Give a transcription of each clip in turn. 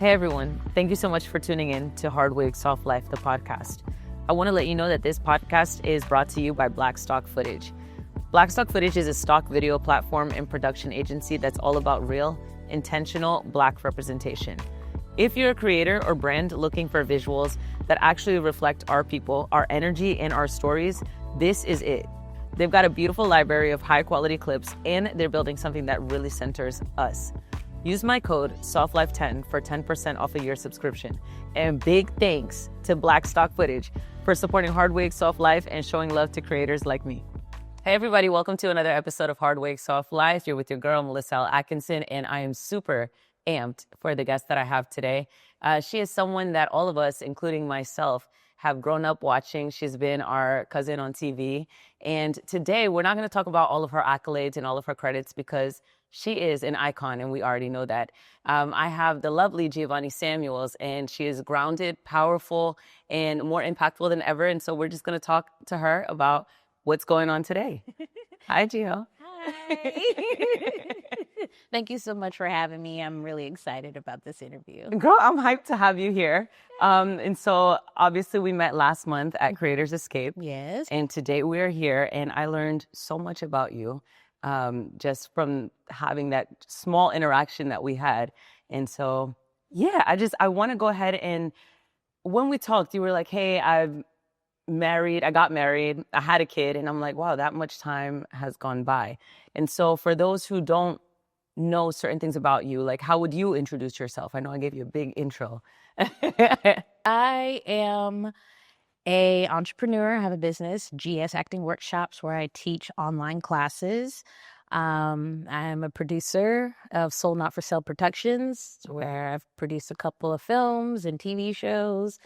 Hey everyone, thank you so much for tuning in to Hard Wig Soft Life, the podcast. I want to let you know that this podcast is brought to you by Black Stock Footage. Black Stock Footage is a stock video platform and production agency that's all about real, intentional Black representation. If you're a creator or brand looking for visuals that actually reflect our people, our energy, and our stories, this is it. They've got a beautiful library of high quality clips, and they're building something that really centers us. Use my code SOFTLIFE10 for 10% off a year subscription. And big thanks to Black Stock Footage for supporting Hard Wig Soft Life and showing love to creators like me. Hey everybody, welcome to another episode of Hard Wig Soft Life. You're with your girl, Melissa L. Atkinson, and I am super amped for the guest that I have today. She is someone that all of us, including myself, have grown up watching. She's been our cousin on TV. And today, we're not going to talk about all of her accolades and all of her credits because she is an icon, and we already know that. I have the lovely Giovonnie Samuels, and she is grounded, powerful, and more impactful than ever. And so we're just going to talk to her about what's going on today. Hi, Gio. Hi. Thank you so much for having me. I'm really excited about this interview. Girl, I'm hyped to have you here. And so obviously we met last month at Creators Escape. Yes. And today we're here, and I learned so much about you just from having that small interaction that we had. And so, yeah, I want to go ahead and when we talked, you were like, hey, I got married, I had a kid, and I'm like, wow, that much time has gone by. And so for those who don't know certain things about you, like how would you introduce yourself? I know I gave you a big intro. I am an entrepreneur. I have a business, GS Acting Workshops, where I teach online classes. I'm a producer of Soul Not for Sale Productions, where I've produced a couple of films and TV shows.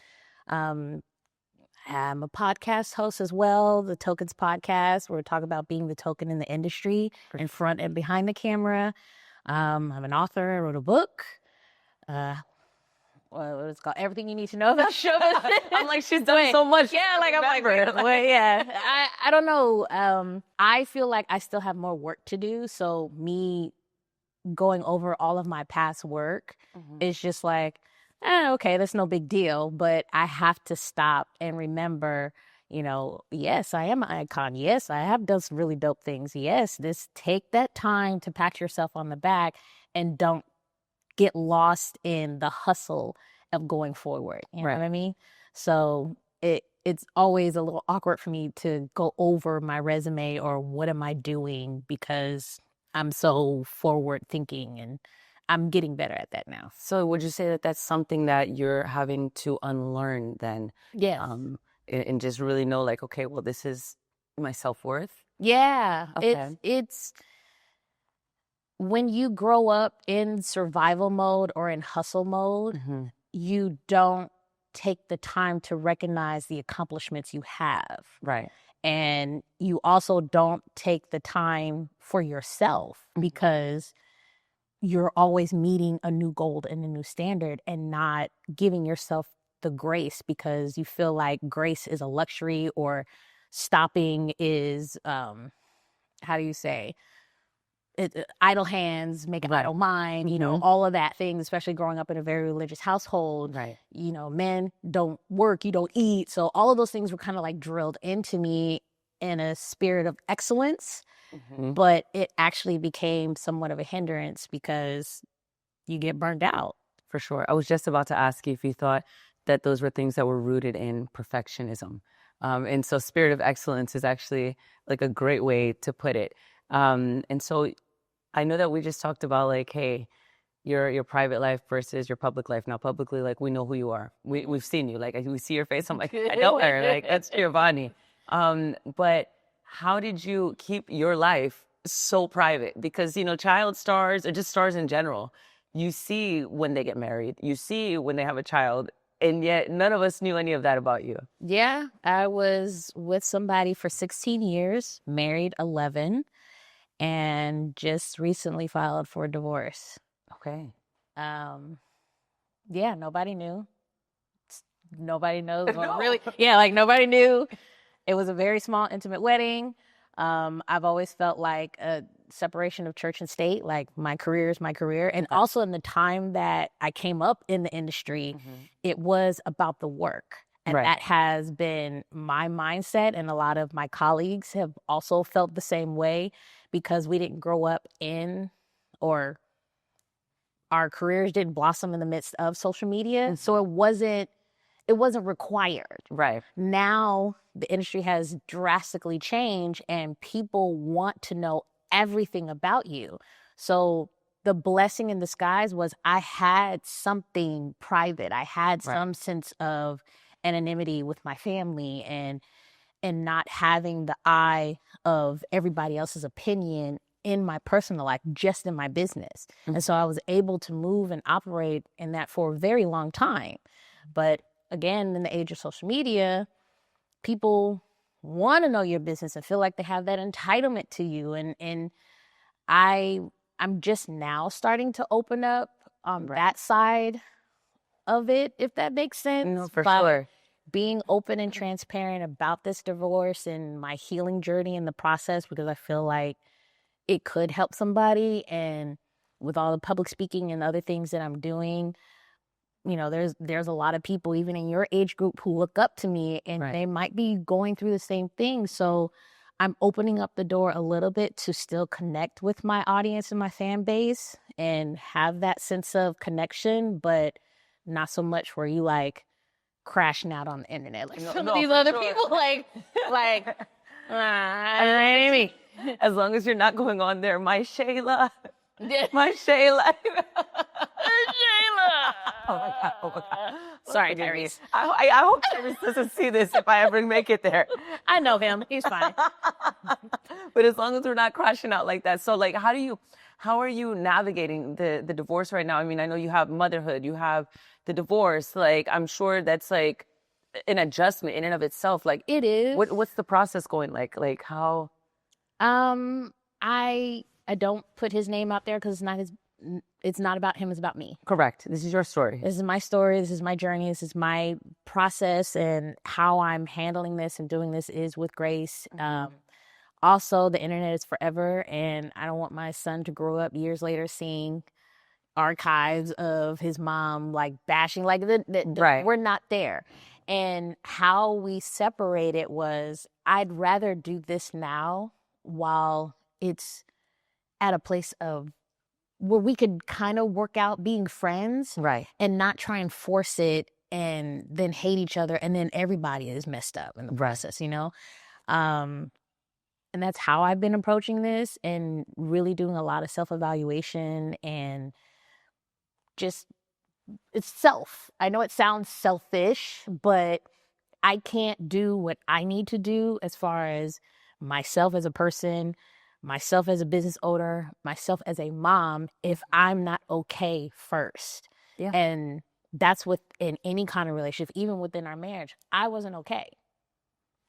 I'm a podcast host as well, the Tokens Podcast, where we talk about being the token in the industry, in front and behind the camera. I'm an author. I wrote a book. What it's called? Everything You Need to Know About Show Business. I'm like, she's done so much. Yeah, like I'm like, well, yeah. I don't know. I feel like I still have more work to do. So me going over all of my past work is just like, okay, that's no big deal. But I have to stop and remember, yes, I am an icon. Yes, I have done some really dope things. Yes, take that time to pat yourself on the back and don't get lost in the hustle of going forward. You know what I mean? So it's always a little awkward for me to go over my resume or what am I doing because I'm so forward thinking, and I'm getting better at that now. So would you say that that's something that you're having to unlearn then? Yeah. And just really know like, okay, well, this is my self-worth? Yeah. Okay. It's when you grow up in survival mode or in hustle mode, you don't take the time to recognize the accomplishments you have. Right. And you also don't take the time for yourself because you're always meeting a new goal and a new standard and not giving yourself the grace because you feel like grace is a luxury or stopping is, how do you say, idle hands make an idle mind, all of that things, especially growing up in a very religious household. Right. Men don't work, you don't eat. So all of those things were kind of like drilled into me in a spirit of excellence. But it actually became somewhat of a hindrance because you get burned out. For sure. I was just about to ask you if you thought that those were things that were rooted in perfectionism. And so spirit of excellence is actually like a great way to put it. And so I know that we just talked about like, hey, your private life versus your public life. Now, publicly, like we know who you are. We've seen you. Like we see your face. I'm like, I know her. Like that's Giovonnie. But how did you keep your life so private? Because child stars or just stars in general, you see when they get married, you see when they have a child, and yet none of us knew any of that about you. Yeah, I was with somebody for 16 years, married 11. And just recently filed for divorce. Okay. Yeah, nobody knew. Nobody knows. Really? Yeah, like nobody knew. It was a very small, intimate wedding. I've always felt like a separation of church and state, like my career is my career. And also in the time that I came up in the industry, it was about the work. And that has been my mindset. And a lot of my colleagues have also felt the same way because we didn't grow up in, or our careers didn't blossom in the midst of social media. So it wasn't required. Right. Now the industry has drastically changed and people want to know everything about you. So the blessing in disguise was I had something private. I had some sense of anonymity with my family and not having the eye of everybody else's opinion in my personal life, just in my business. And so I was able to move and operate in that for a very long time. But again, in the age of social media, people want to know your business and feel like they have that entitlement to you. And I'm just now starting to open up that side of it, if that makes sense. No, for sure. Being open and transparent about this divorce and my healing journey in the process, because I feel like it could help somebody. And with all the public speaking and other things that I'm doing, you know, there's a lot of people even in your age group who look up to me and they might be going through the same thing. So I'm opening up the door a little bit to still connect with my audience and my fan base and have that sense of connection, but not so much where you like crashing out on the internet like some of these other people like I mean, as long as you're not going on there, my Shayla. Shayla. Oh my God. Sorry, Tyrese. I hope Tyrese doesn't see this if I ever make it there. I know him. He's fine. But as long as we're not crashing out like that. So like, how are you navigating the divorce right now? I mean, I know you have motherhood, you have the divorce. Like, I'm sure that's like an adjustment in and of itself. Like, it is. What's the process going like? Like how? I don't put his name out there because it's not about him, it's about me. Correct. This is your story. This is my story. This is my journey. This is my process, and how I'm handling this and doing this is with grace. Also, the internet is forever, and I don't want my son to grow up years later seeing archives of his mom like bashing, like we're not there. And how we separated was, I'd rather do this now while it's at a place of where we could kind of work out being friends, and not try and force it and then hate each other, and then everybody is messed up in the process, you know? And that's how I've been approaching this, and really doing a lot of self-evaluation and just, it's self. I know it sounds selfish, but I can't do what I need to do as far as myself as a person, myself as a business owner, myself as a mom, if I'm not okay first. Yeah. And that's within any kind of relationship, even within our marriage. I wasn't okay.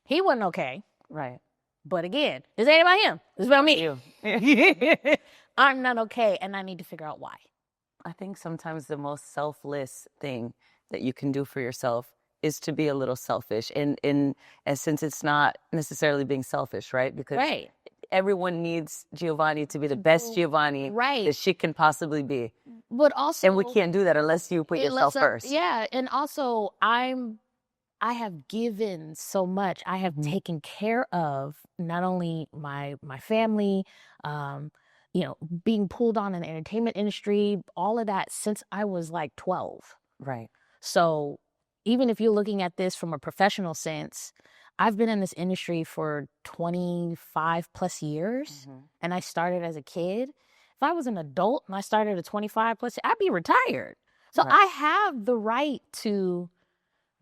He wasn't okay. Right. But again, this ain't about him. This is about me. You. I'm not okay, and I need to figure out why. I think sometimes the most selfless thing that you can do for yourself is to be a little selfish. In since it's not necessarily being selfish, right? Because everyone needs Giovonnie to be the best Giovonnie that she can possibly be. But also, and we can't do that unless you put yourself first. Yeah, and also I have given so much. I have taken care of not only my family, you know, being pulled on in the entertainment industry, all of that since I was like 12. Right. So even if you're looking at this from a professional sense, I've been in this industry for 25 plus years, and I started as a kid. If I was an adult and I started at 25 plus, I'd be retired. So I have the right to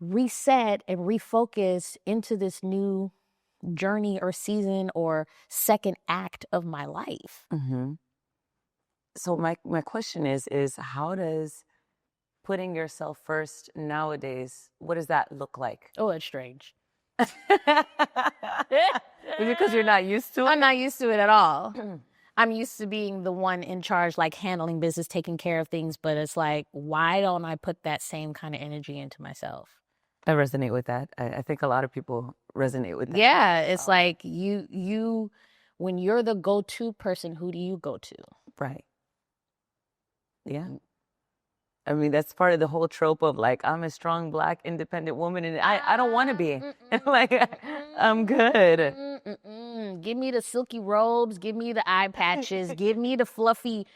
reset and refocus into this new journey or season or second act of my life. So my question is how does putting yourself first nowadays, what does that look like? Oh, it's strange. Because you're not used to it? I'm not used to it at all. I'm used to being the one in charge, like handling business, taking care of things. But it's like, why don't I put that same kind of energy into myself? I resonate with that. I think a lot of people resonate with that. Yeah, it's like you when you're the go-to person, who do you go to? Right. Yeah. I mean, that's part of the whole trope of like, I'm a strong, Black, independent woman, and I don't want to be. Like, I'm good. Give me the silky robes, give me the eye patches, give me the fluffy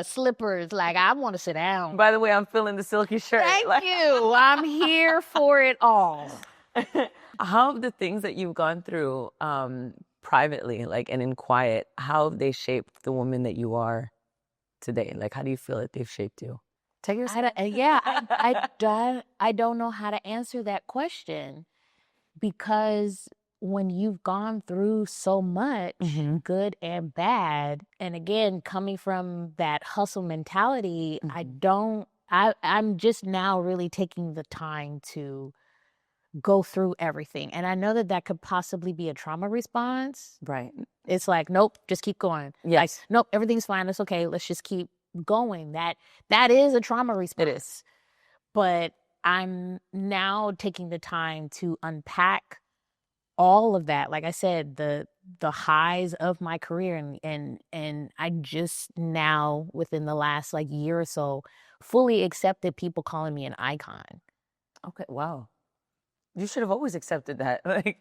slippers. Like, I want to sit down. By the way, I'm feeling the silky shirt. Thank you. I'm here for it all. How have the things that you've gone through privately, like, and in quiet, how have they shaped the woman that you are today? Like, how do you feel that they've shaped you? Take your I don't know how to answer that question, because when you've gone through so much, good and bad, and again, coming from that hustle mentality, I'm just now really taking the time to go through everything. And I know that could possibly be a trauma response. Right. It's like, nope, just keep going. Yes. Like, nope, everything's fine. It's okay. Let's just keep going. That is a trauma response. It is. But I'm now taking the time to unpack all of that. Like I said, the highs of my career, and I just now, within the last like year or so, fully accepted people calling me an icon. Okay. Wow. You should have always accepted that. Like,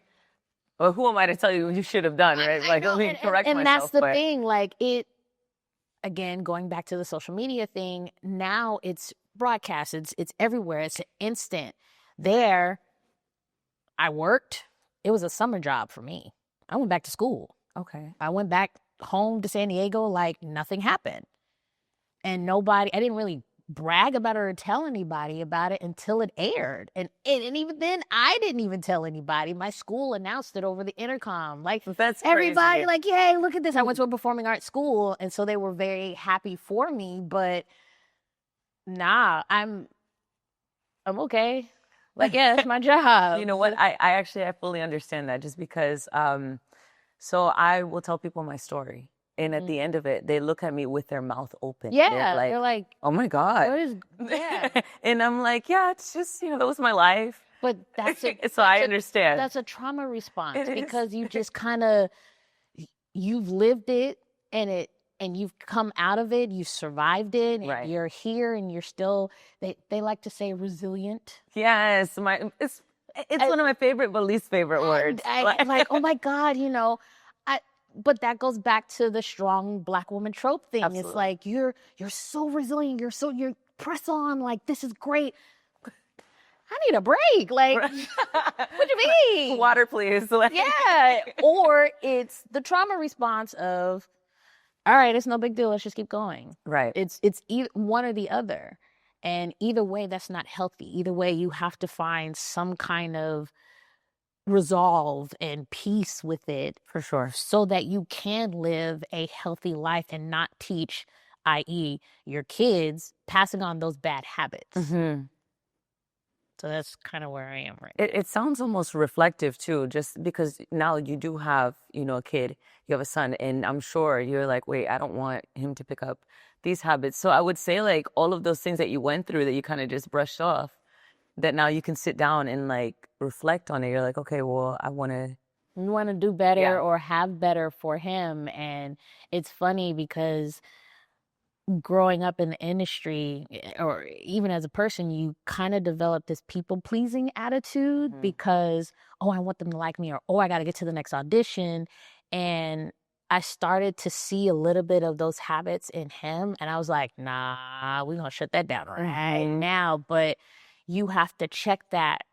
well, who am I to tell you what you should have done, right? Like, let me correct myself. And that's the thing. Like, again, going back to the social media thing, now it's broadcast. It's everywhere. It's instant. There, I worked. It was a summer job for me. I went back to school. Okay. I went back home to San Diego like nothing happened. And I didn't really brag about it or tell anybody about it until it aired. And even then, I didn't even tell anybody. My school announced it over the intercom. Like, that's everybody, crazy. like, yay, look at this. I went to a performing arts school, and so they were very happy for me. But nah, I'm okay. Like, yeah, it's my job. You know what? I fully understand that, just because so I will tell people my story. And at the end of it, they look at me with their mouth open. Yeah, they're like, oh my God. what is, yeah. And I'm like, yeah, it's just, that was my life. But so I understand. That's a trauma response, because you just kind of, you've lived it, and you've come out of it, you've survived it, and right. You're here, and you're still, they like to say resilient. Yes, it's one of my favorite but least favorite words. Like, oh my God, but that goes back to the strong Black woman trope thing. Absolutely. It's like, you're so resilient, you're press on, like, this is great. I need a break. Like, what you mean? Water, please. Yeah. Or it's the trauma response of, all right, it's no big deal. Let's just keep going. Right. It's either one or the other. And either way, that's not healthy. Either way, you have to find some kind of resolve and peace with it. For sure. So that you can live a healthy life and not teach, i.e., your kids, passing on those bad habits. Mm-hmm. So that's kind of where I am right now. It sounds almost reflective too, just because now you do have, a kid, you have a son, and I'm sure you're like, wait, I don't want him to pick up these habits. So I would say, like, all of those things that you went through that you kind of just brushed off, that now you can sit down and like reflect on it. You're like, okay, well, I want to do better or have better for him. And it's funny because growing up in the industry, or even as a person, you kind of develop this people-pleasing attitude because, I want them to like me, or, I got to get to the next audition. And I started to see a little bit of those habits in him. And I was like, nah, we're going to shut that down right now. But you have to check that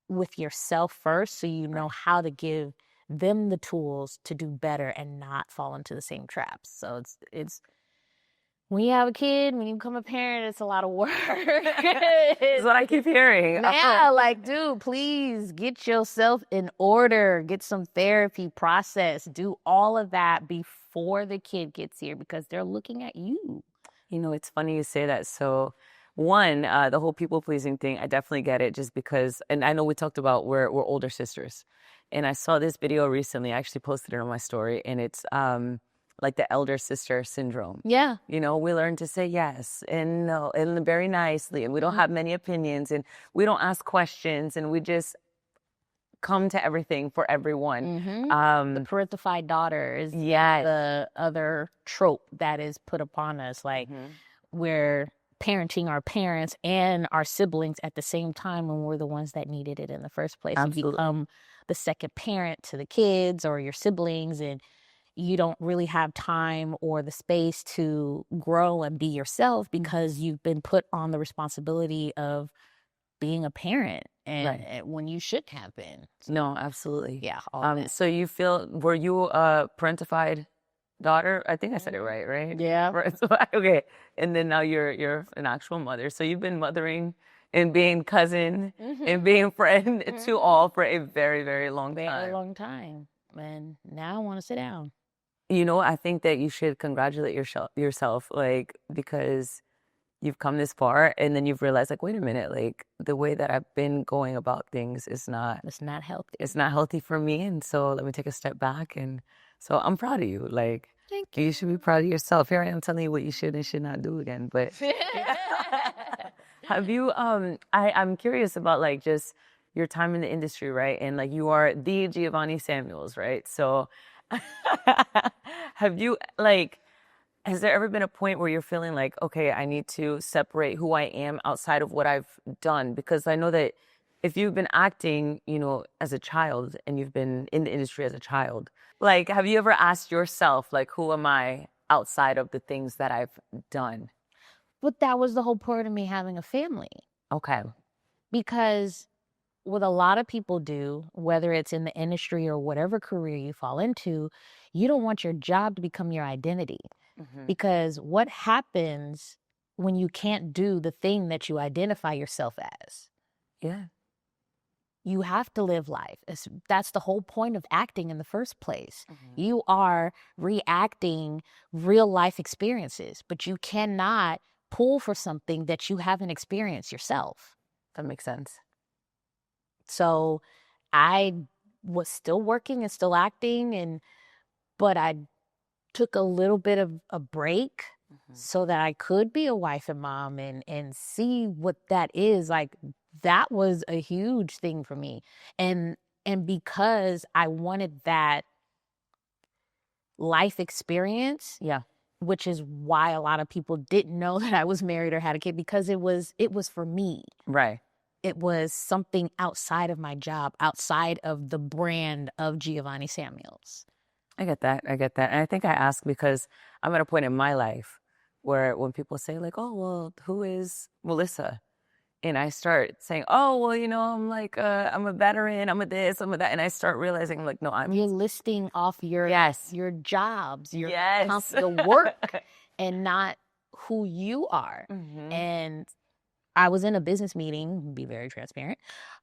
with yourself first, so you know how to give them the tools to do better and not fall into the same traps. So it's when you have a kid, when you become a parent, it's a lot of work. That's what I keep hearing. Yeah, like, dude, please get yourself in order. Get some therapy, process. Do all of that before the kid gets here, because they're looking at you. It's funny you say that. So, one, the whole people-pleasing thing, I definitely get it, just because, and I know we talked about we're older sisters. And I saw this video recently. I actually posted it on my story, and it's like the elder sister syndrome. Yeah. You know, we learn to say yes and no and very nicely, and we don't have many opinions, and we don't ask questions, and we just come to everything for everyone. The parentified daughter is the other trope that is put upon us. Like we're parenting our parents and our siblings at the same time when we're the ones that needed it in the first place. Absolutely. You become the second parent to the kids or your siblings, and you don't really have time or the space to grow and be yourself because you've been put on the responsibility of being a parent and when you shouldn't have been. No, absolutely. Yeah. So you feel, were you a parentified daughter? I think I said it right? Yeah. Right. So, okay. And then now you're an actual mother. So you've been mothering and being cousin and being friend to all for a very, very long time. Very long time. And now I want to sit down. You know, I think that you should congratulate yourself, like, because you've come this far and then you've realized, like, wait a minute, like, the way that I've been going about things is not... It's not healthy. It's not healthy for me. And so let me take a step back. And so I'm proud of you. Like, thank you. You should be proud of yourself. Here I am telling you what you should and should not do again. But have you, I'm curious about, like, just your time in the industry, right? And, like, you are the Giovonnie Samuels, right? So have you, like, has there ever been a point where you're feeling like, okay, I need to separate who I am outside of what I've done? Because I know that if you've been acting, you know, as a child and you've been in the industry as a child, like, have you ever asked yourself, like, who am I outside of the things that I've done? But that was the whole point of me having a family. Okay. Because what a lot of people do, whether it's in the industry or whatever career you fall into, you don't want your job to become your identity. Because what happens when you can't do the thing that you identify yourself as? Yeah. You have to live life. That's the whole point of acting in the first place. You are reacting real life experiences, but you cannot pull for something that you haven't experienced yourself. That makes sense. So I was still working and still acting, but I took a little bit of a break so that I could be a wife and mom and see what that is. Like, that was a huge thing for me. And because I wanted that life experience, which is why a lot of people didn't know that I was married or had a kid, because it was for me. Right. It was something outside of my job, outside of the brand of Giovonnie Samuels. I get that. And I think I ask because I'm at a point in my life where when people say, like, oh, well, who is Melissa? And I start saying, oh, well, you know, I'm like, I'm a veteran, I'm a this, I'm a that. And I start realizing, like, no, You're listing off your jobs, your work, and not who you are. And I was in a business meeting, be very transparent.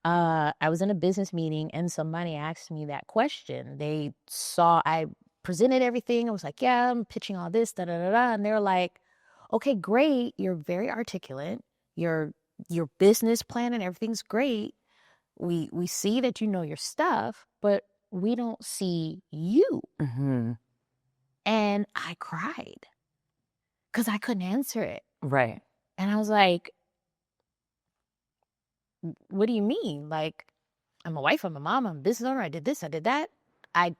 I was in a business meeting and somebody asked me that question. They saw I presented everything. I was like, yeah, I'm pitching all this, da da da da. And they're like, okay, great. You're very articulate. Your business plan and everything's great. We see that you know your stuff, but we don't see you. And I cried because I couldn't answer it. Right. And I was like, what do you mean? Like, I'm a wife, I'm a mom, I'm a business owner, I did this, I did that. I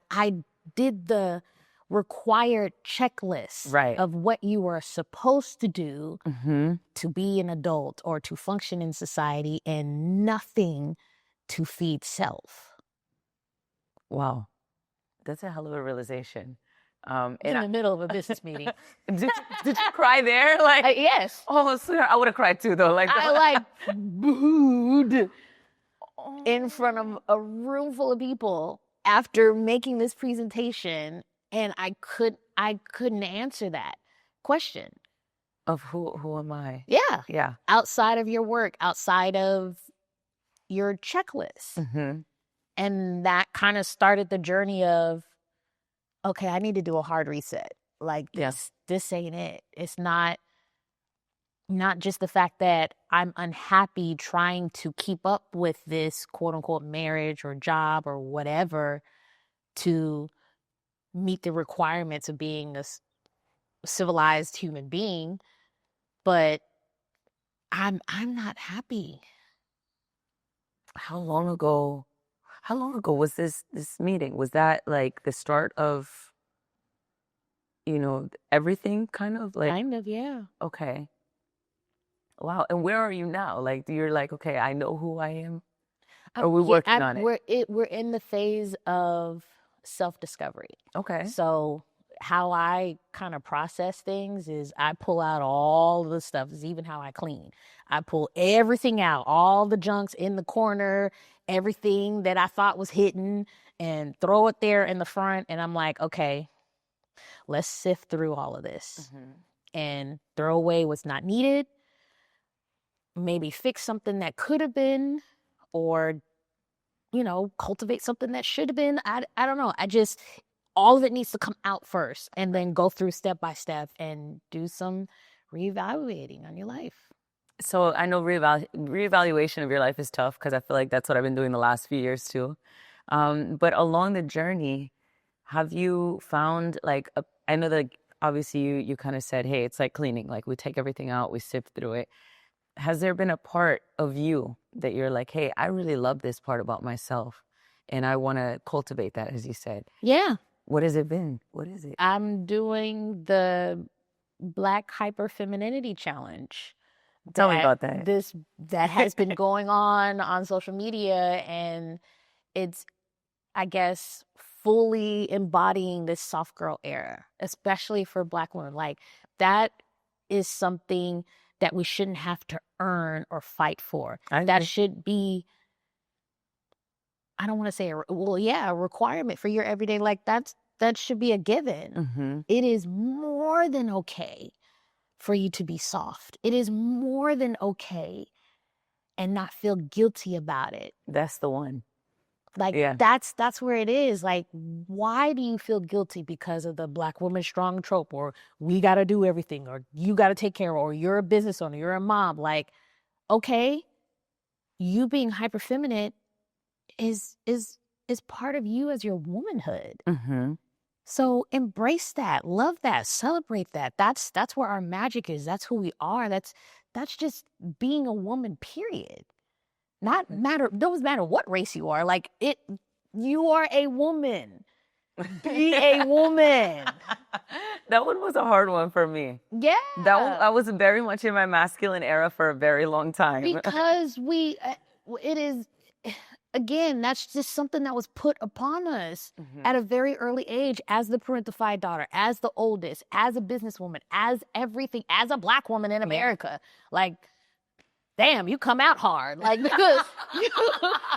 did the required checklist of what you were supposed to do to be an adult or to function in society, and nothing to feed self. Wow. That's a hell of a realization. In the middle of a business meeting. Did you cry there? Like, yes. Oh, sweetheart, I would have cried too, though. Like, I booed in front of a room full of people after making this presentation, and I couldn't answer that question of who am I? Yeah. Outside of your work, outside of your checklist, and that kind of started the journey of, okay, I need to do a hard reset. Like, this ain't it. It's not just the fact that I'm unhappy trying to keep up with this quote unquote marriage or job or whatever, to meet the requirements of being a civilized human being, but I'm not happy. How long ago was this meeting? Was that like the start of, everything kind of like, Kind of, yeah. okay. Wow. And where are you now? Like, you're like, okay, I know who I am. Or are we working on it? We're in the phase of self-discovery. Okay. So how I kind of process things is I pull out all the stuff. Is even how I clean. I pull everything out, all the junks in the corner, everything that I thought was hidden, and throw it there in the front. And I'm like, okay, let's sift through all of this and throw away what's not needed. Maybe fix something that could have been, or cultivate something that should have been. I don't know. All of it needs to come out first, and then go through step by step and do some reevaluating on your life. So I know reevaluation of your life is tough, because I feel like that's what I've been doing the last few years too. But along the journey, have you found like, I know that obviously you kind of said, hey, it's like cleaning, like we take everything out, we sift through it. Has there been a part of you that you're like, hey, I really love this part about myself and I want to cultivate that, as you said? Yeah. What has it been? What is it? I'm doing the Black Hyperfemininity Challenge. Tell me about that. That has been going on social media, and it's, I guess, fully embodying this soft girl era, especially for Black women. Like, that is something that we shouldn't have to earn or fight for. That should be, I don't want to say, a requirement for your everyday. Like, that should be a given. It is more than okay for you to be soft. It is more than okay and not feel guilty about it. That's the one. Like, yeah. That's where it is. Like, why do you feel guilty because of the Black woman strong trope, or we got to do everything, or you got to take care of, or you're a business owner, you're a mom? Like, okay, you being hyper feminine is part of you as your womanhood. So embrace that, love that, celebrate that. That's where our magic is. That's who we are. That's just being a woman, period. Doesn't matter what race you are. Like, you are a woman. Be a woman. That one was a hard one for me. Yeah. I was very much in my masculine era for a very long time. Because it is, again, that's just something that was put upon us at a very early age, as the parentified daughter, as the oldest, as a businesswoman, as everything, as a Black woman in America. Like, damn, you come out hard. Like, because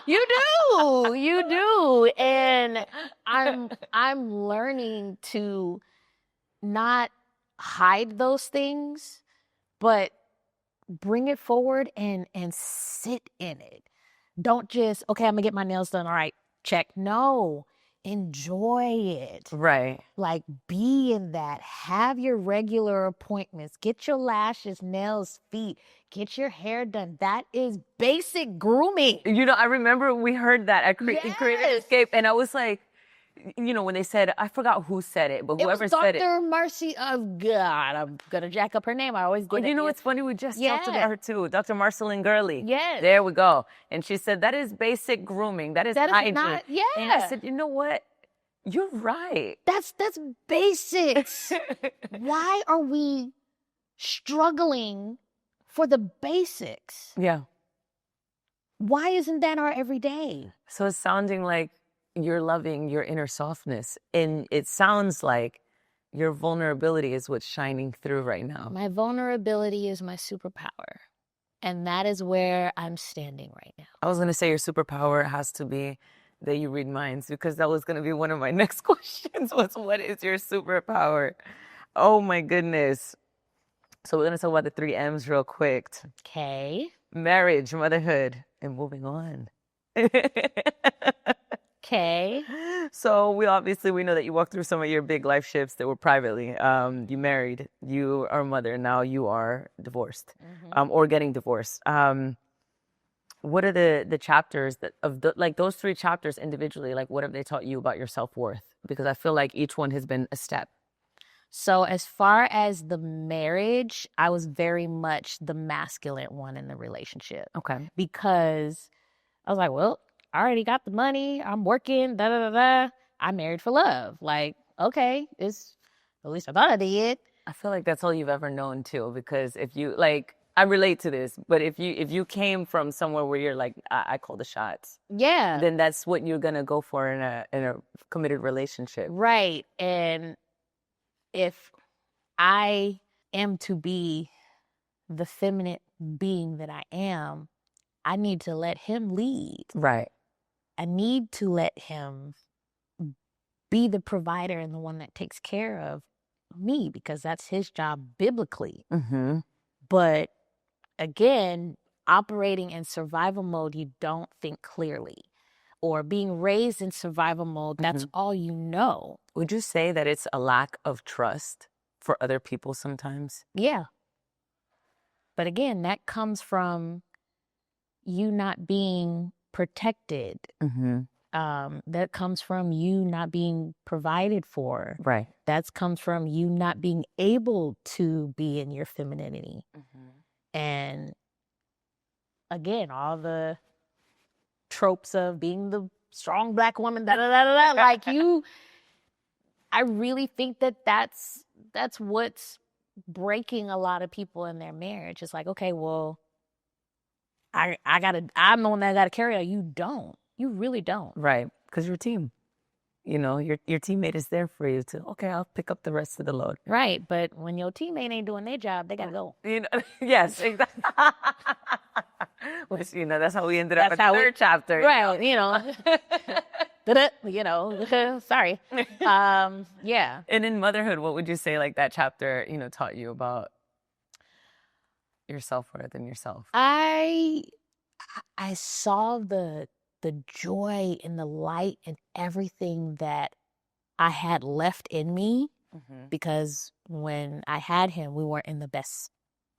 you do. And I'm learning to not hide those things, but bring it forward and sit in it. Don't just, okay, I'm gonna get my nails done. All right, check. No, enjoy it. Right. Like, be in that. Have your regular appointments. Get your lashes, nails, feet. Get your hair done. That is basic grooming. I remember we heard that at Creative Escape, and I was like, when they said, I forgot who said it, but whoever said it. Dr. Marcy, oh God, I'm going to jack up her name. I always get it. It's funny, we just talked about her too, Dr. Marceline Gurley. Yes. There we go. And she said, that is basic grooming. That is hygiene. Yeah. And I said, you know what? You're right. That's basics. Why are we struggling for the basics? Yeah. Why isn't that our everyday? So it's sounding like you're loving your inner softness, and it sounds like your vulnerability is what's shining through right now. My vulnerability is my superpower, and that is where I'm standing right now. I was going to say your superpower has to be that you read minds, because that was going to be one of my next questions was, what is your superpower? Oh my goodness. So we're going to talk about the 3 M's real quick. Okay. Marriage, motherhood, and moving on. Okay. So we know that you walked through some of your big life shifts that were privately. You married, you are a mother, now you are divorced, or getting divorced. What are the chapters those 3 chapters individually, like what have they taught you about your self-worth? Because I feel like each one has been a step. So as far as the marriage, I was very much the masculine one in the relationship. Okay. Because I was like, well, I already got the money. I'm working, da da da da. I married for love. Like, okay, it's at least I thought I did. I feel like that's all you've ever known too, because if you like, I relate to this, but if you came from somewhere where you're like, I call the shots, Yeah. then that's what you're gonna go for in a committed relationship. Right. And if I am to be the feminine being that I am, I need to let him lead. Right. I need to let him be the provider and the one that takes care of me, because that's his job biblically. Mm-hmm. But again, operating in survival mode, you don't think clearly. Or being raised in survival mode, that's all you know. Would you say that it's a lack of trust for other people sometimes? Yeah. But again, that comes from you not being protected. Mm-hmm. That comes from you not being provided for. Right. That comes from you not being able to be in your femininity. Mm-hmm. And again, all the tropes of being the strong Black woman, da da da da da. Like I really think that that's what's breaking a lot of people in their marriage. It's like, okay, well, I'm the one that gotta carry it. You don't. You really don't. Right. Because you're a team. You know, your teammate is there for you to, okay, I'll pick up the rest of the load. Right. But when your teammate ain't doing their job, they gotta go. You know, yes, exactly. Which, you know, that's how we ended up in the third chapter. Right. You know. You know, sorry. Yeah. And in motherhood, what would you say like that chapter, you know, taught you about your self-worth and yourself? I saw the joy and the light and everything that I had left in me, because when I had him, we weren't in the best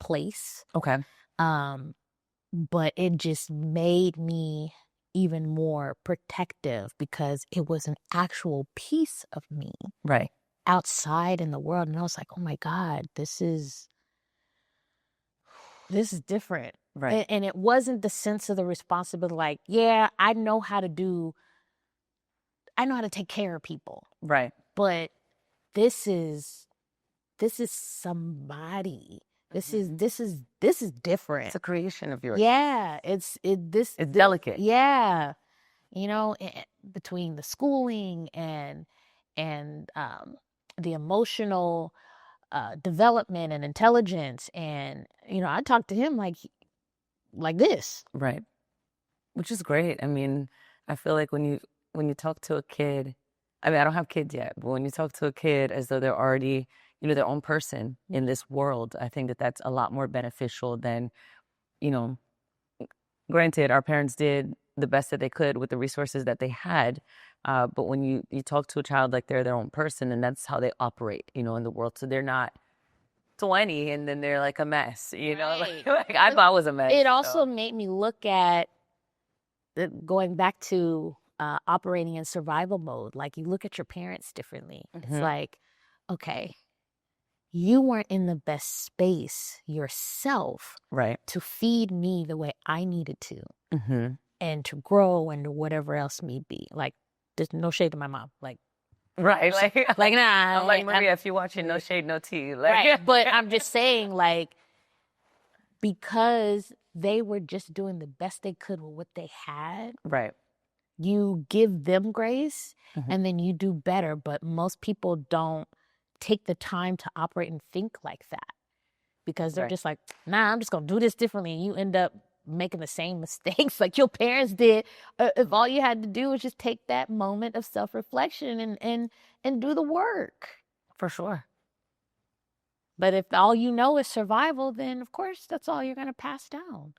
place. Okay. But it just made me even more protective, because it was an actual piece of me. Right. Outside in the world. And I was like, oh my God, this is different. Right. And it wasn't the sense of the responsibility, like, yeah, I know how to take care of people. Right. But this is somebody. This is different. It's a creation of yours. Yeah, it's delicate. Yeah, you know, between the schooling and the emotional development and intelligence, and you know, I talk to him like this. Right. Which is great. I mean, I feel like when you talk to a kid, I mean, I don't have kids yet, but when you talk to a kid as though they're already, you know, their own person in this world, I think that that's a lot more beneficial than, you know, granted, our parents did the best that they could with the resources that they had. But when you talk to a child like they're their own person, and that's how they operate, you know, in the world. So they're not 20 and then they're like a mess, you know, Right. like I thought I was a mess. It also made me look at going back to operating in survival mode. Like, you look at your parents differently. It's like, okay, you weren't in the best space yourself, right, to feed me the way I needed to, and to grow and whatever else may be. Like, there's no shade to my mom. Like, right, like nah. I'm like, Maria, if you're watching, no shade, no tea. Like, right, but I'm just saying, like, because they were just doing the best they could with what they had. Right. You give them grace, and then you do better. But most people don't take the time to operate and think like that, because they're just like, nah, I'm just going to do this differently. And you end up making the same mistakes like your parents did. If all you had to do was just take that moment of self-reflection and do the work. For sure. But if all you know is survival, then of course that's all you're going to pass down.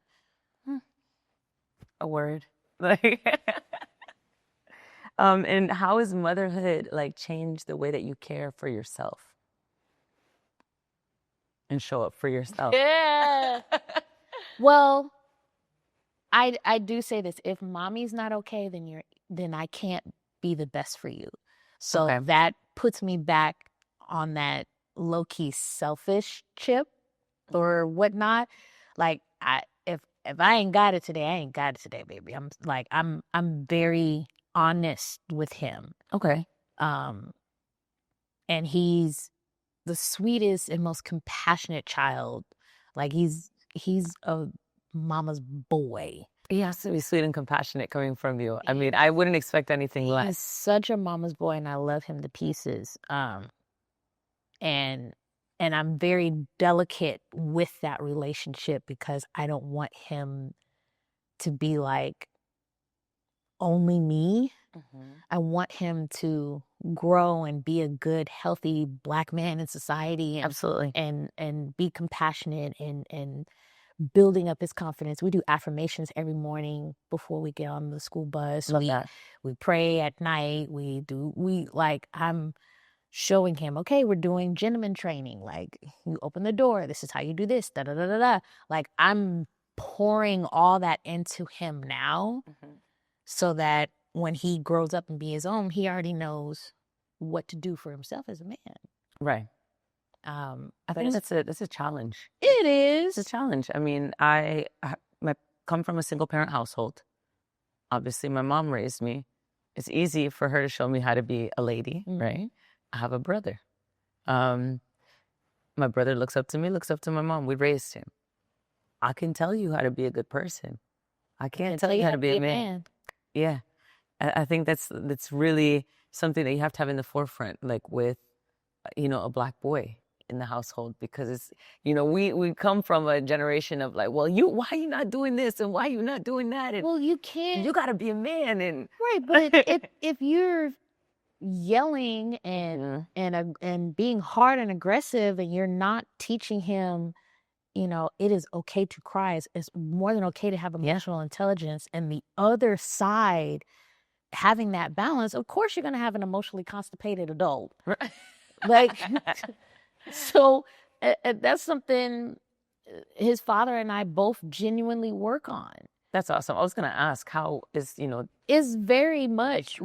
A word. Like, and how has motherhood like changed the way that you care for yourself and show up for yourself? Yeah. Well, I do say this: if mommy's not okay, then I can't be the best for you. So that puts me back on that low-key selfish chip or whatnot. Like if I ain't got it today, I ain't got it today, baby. I'm very honest with him. Okay. And he's the sweetest and most compassionate child. Like he's a mama's boy. He has to be sweet and compassionate coming from you. I mean, I wouldn't expect anything less. He's such a mama's boy, and I love him to pieces. And I'm very delicate with that relationship because I don't want him to be like only me. I want him to grow and be a good, healthy Black man in society. Absolutely. And be compassionate and building up his confidence. We do affirmations every morning before we get on the school bus. We pray at night. I'm showing him, okay, we're doing gentleman training. Like, you open the door. This is how you do this. Da da da da da. Like, I'm pouring all that into him now, so that when he grows up and be his own, he already knows what to do for himself as a man. Right. I think that's a challenge. It is. It's a challenge. I mean, I come from a single parent household. Obviously, my mom raised me. It's easy for her to show me how to be a lady, right? I have a brother. My brother looks up to me, looks up to my mom. We raised him. I can tell you how to be a good person. I can't tell you how to be a man. Yeah. I think that's really something that you have to have in the forefront, like with, a Black boy in the household, because it's, we come from a generation of like, well, why are you not doing this and why are you not doing that? And, well, you can't. You got to be a man. And right, but if you're yelling and being hard and aggressive, and you're not teaching him, it is okay to cry. It's more than okay to have emotional intelligence. And the other side, having that balance, of course you're going to have an emotionally constipated adult. Right. Like, so that's something his father and I both genuinely work on. That's awesome. I was going to ask, how is, Is very much,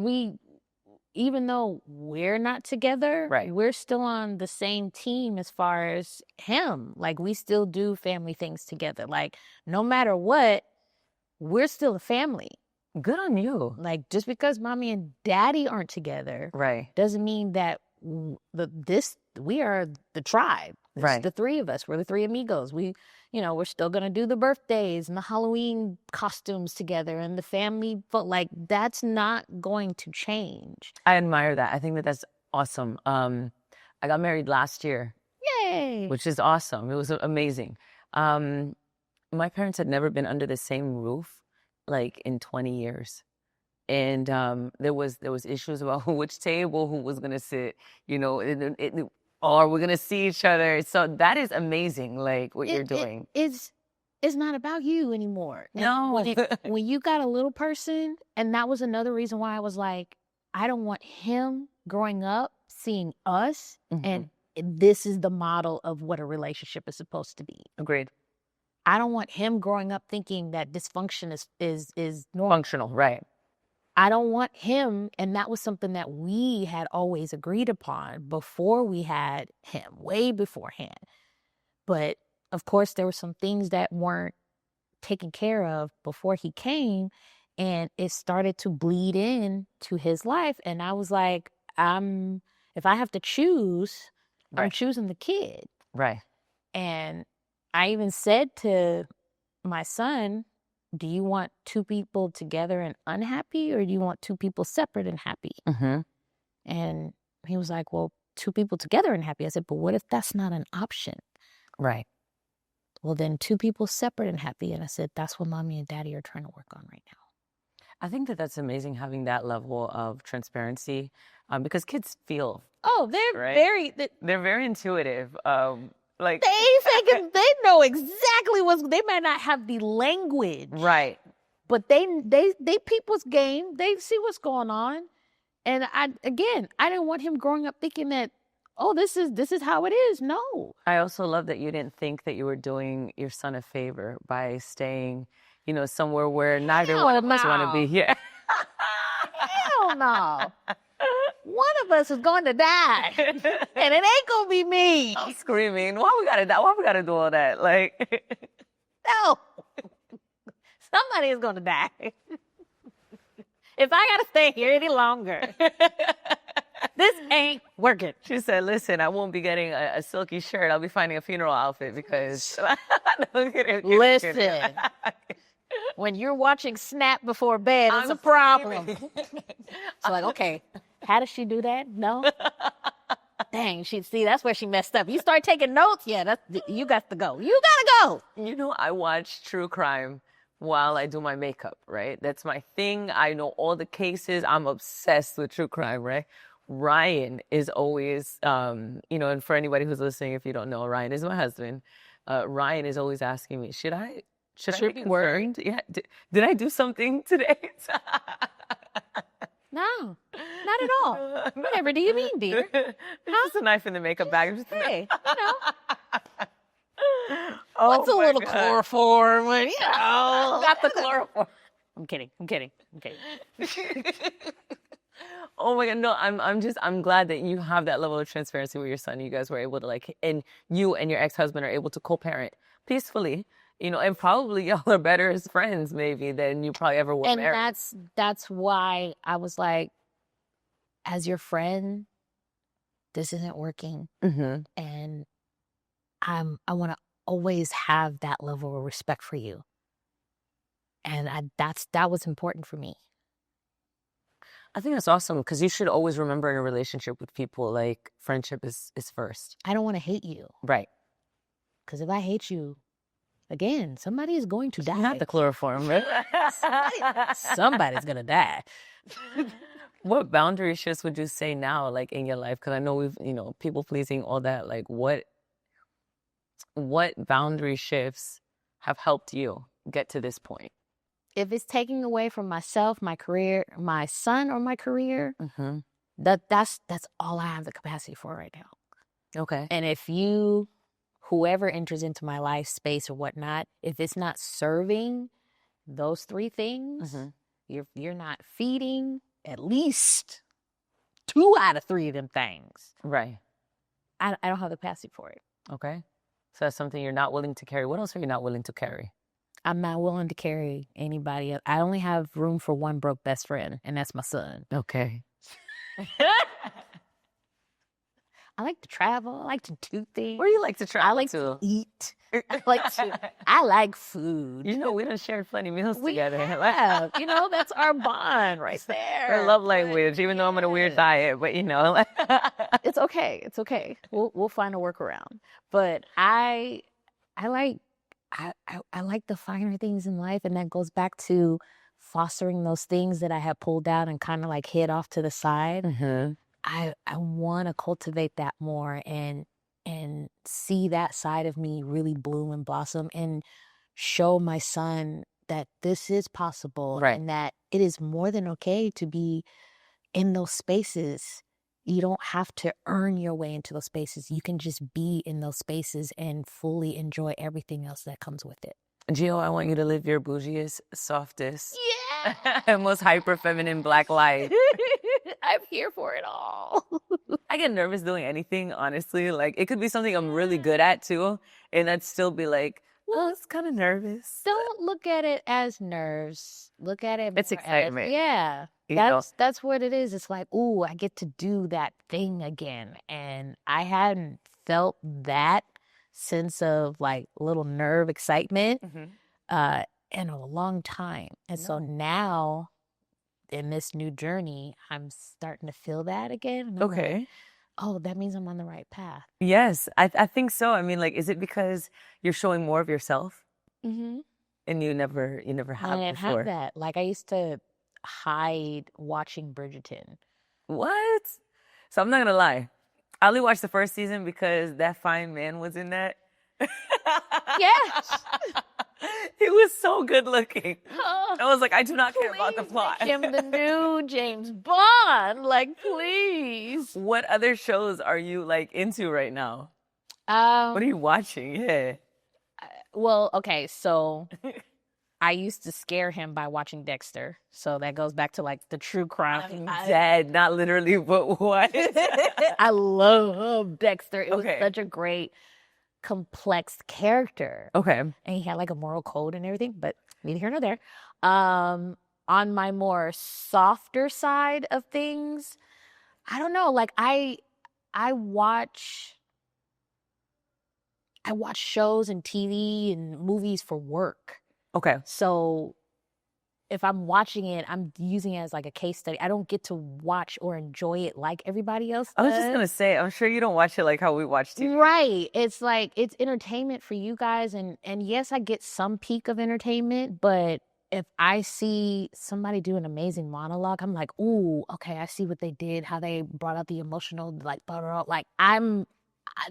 even though we're not together, right, we're still on the same team as far as him. Like, we still do family things together. Like, no matter what, we're still a family. Good on you. Like, just because mommy and daddy aren't together, right, doesn't mean that we are the tribe. It's right. the three of us. We're the three amigos. We're still going to do the birthdays and the Halloween costumes together and the family. But like, that's not going to change. I admire that. I think that that's awesome. I got married last year. Yay! Which is awesome. It was amazing. My parents had never been under the same roof like in 20 years. And there was issues about which table, who was going to sit, or we're going to see each other. So that is amazing, like what you're doing. It's not about you anymore. No. When you got a little person, and that was another reason why I was like, I don't want him growing up seeing us, and this is the model of what a relationship is supposed to be. Agreed. I don't want him growing up thinking that dysfunction is normal. Functional, right. I don't want him, and that was something that we had always agreed upon before we had him, way beforehand. But of course, there were some things that weren't taken care of before he came, and it started to bleed in to his life. And I was like, if I have to choose, right, I'm choosing the kid. Right. And I even said to my son, do you want two people together and unhappy, or do you want two people separate and happy? And he was like, well, two people together and happy. I said, but what if that's not an option? Right. Well, then two people separate and happy. And I said, that's what mommy and daddy are trying to work on right now. I think that that's amazing, having that level of transparency, because kids feel. Oh, they're right? They're very intuitive. Like they know exactly they might not have the language, right, but they peep what's game. They see what's going on. And I didn't want him growing up thinking that, oh, this is how it is. No. I also love that you didn't think that you were doing your son a favor by staying, somewhere where neither one of us want to be here. Hell no. one of us is going to die, and it ain't gonna be me. I'm screaming. Why we gotta die? Why we gotta do all that? Like, No, somebody is gonna die. If I gotta stay here any longer, this ain't working. she said, "Listen, I won't be getting a silky shirt. I'll be finding a funeral outfit because." No, kidding. Listen, when you're watching Snap before bed, it's I'm a problem. It's like, okay, how does she do that? No. Dang, that's where she messed up. You start taking notes, yeah, you got to go. You gotta go. You know, I watch true crime while I do my makeup, right? That's my thing. I know all the cases. I'm obsessed with true crime, right? Ryan is always, and for anybody who's listening, if you don't know, Ryan is my husband. Ryan is always asking me, should I be concerned? Yeah. Did I do something today? No, not at all. Whatever do you mean, dear? Just a knife in the makeup bag. Hey, you know. Oh, what's a little chloroform? Got the chloroform. I'm kidding. Oh my God, no, I'm glad that you have that level of transparency with your son. You guys were able to and you and your ex-husband are able to co-parent peacefully, and probably y'all are better as friends maybe than you probably ever were married. And that's why I was like, as your friend, this isn't working. Mm-hmm. And I want to always have that level of respect for you. And that was important for me. I think that's awesome because you should always remember in a relationship with people, like, friendship is first. I don't want to hate you. Right. Because if I hate you, again, somebody is going to die. Not the chloroform, right? Somebody's going to die. What boundary shifts would you say now, like, in your life? Because I know we've, people pleasing, all that. Like, what boundary shifts have helped you get to this point? If it's taking away from myself, my career, my son, or my career, mm-hmm. that's all I have the capacity for right now. Okay. And if whoever enters into my life space or whatnot, if it's not serving those three things, mm-hmm. you're not feeding at least 2 out of 3 of them things. Right. I don't have the capacity for it. Okay. So that's something you're not willing to carry. What else are you not willing to carry? I'm not willing to carry anybody else. I only have room for one broke best friend, and that's my son. Okay. I like to travel. I like to do things. Where do you like to travel? I like to eat. I like food. We done shared plenty of meals together. Have. That's our bond right there. Our love language, even though I'm on a weird diet, but It's okay. It's okay. We'll find a workaround. But I like the finer things in life, and that goes back to fostering those things that I had pulled out and kind of like hid off to the side. Mm-hmm. I want to cultivate that more and see that side of me really bloom and blossom and show my son that this is possible, right. And that it is more than okay to be in those spaces. You don't have to earn your way into those spaces. You can just be in those spaces and fully enjoy everything else that comes with it. Gio, I want you to live your bougiest, softest, yeah, most hyper feminine Black life. I'm here for it all. I get nervous doing anything, honestly. Like, it could be something I'm really good at too, and I'd still be like, well, it's kind of nervous. Don't look at it as nerves. Look at it. It's excitement. Yeah. That's what it is. It's like, ooh, I get to do that thing again. And I hadn't felt that sense of like little nerve excitement in a long time. And so now in this new journey, I'm starting to feel that again. Okay. Like, oh, that means I'm on the right path. Yes, I think so. I mean, like, is it because you're showing more of yourself? Mm-hmm. And you never have I didn't before? have that. Like, I used to hide watching Bridgerton. What? So I'm not gonna lie. I only watched the first season because that fine man was in that. Yes. He was so good looking. I was like, I do not care about the plot. Make him the new James Bond. Like, please. What other shows are you like into right now? What are you watching? Yeah. Well, okay, so I used to scare him by watching Dexter. So that goes back to like the true crime. Dead, not literally, but what? I love Dexter. It was Okay. such a great, complex character. Okay. And he had like a moral code and everything, but neither here nor there. On my more softer side of things, I don't know. Like I watch shows and TV and movies for work. Okay. So if I'm watching it, I'm using it as like a case study. I don't get to watch or enjoy it like everybody else does. I was just going to say, I'm sure you don't watch it like how we watch TV. Right. It's like, it's entertainment for you guys. And yes, I get some peak of entertainment, but if I see somebody do an amazing monologue, I'm like, ooh, okay, I see what they did, how they brought out the emotional, like, blah, blah, blah. Like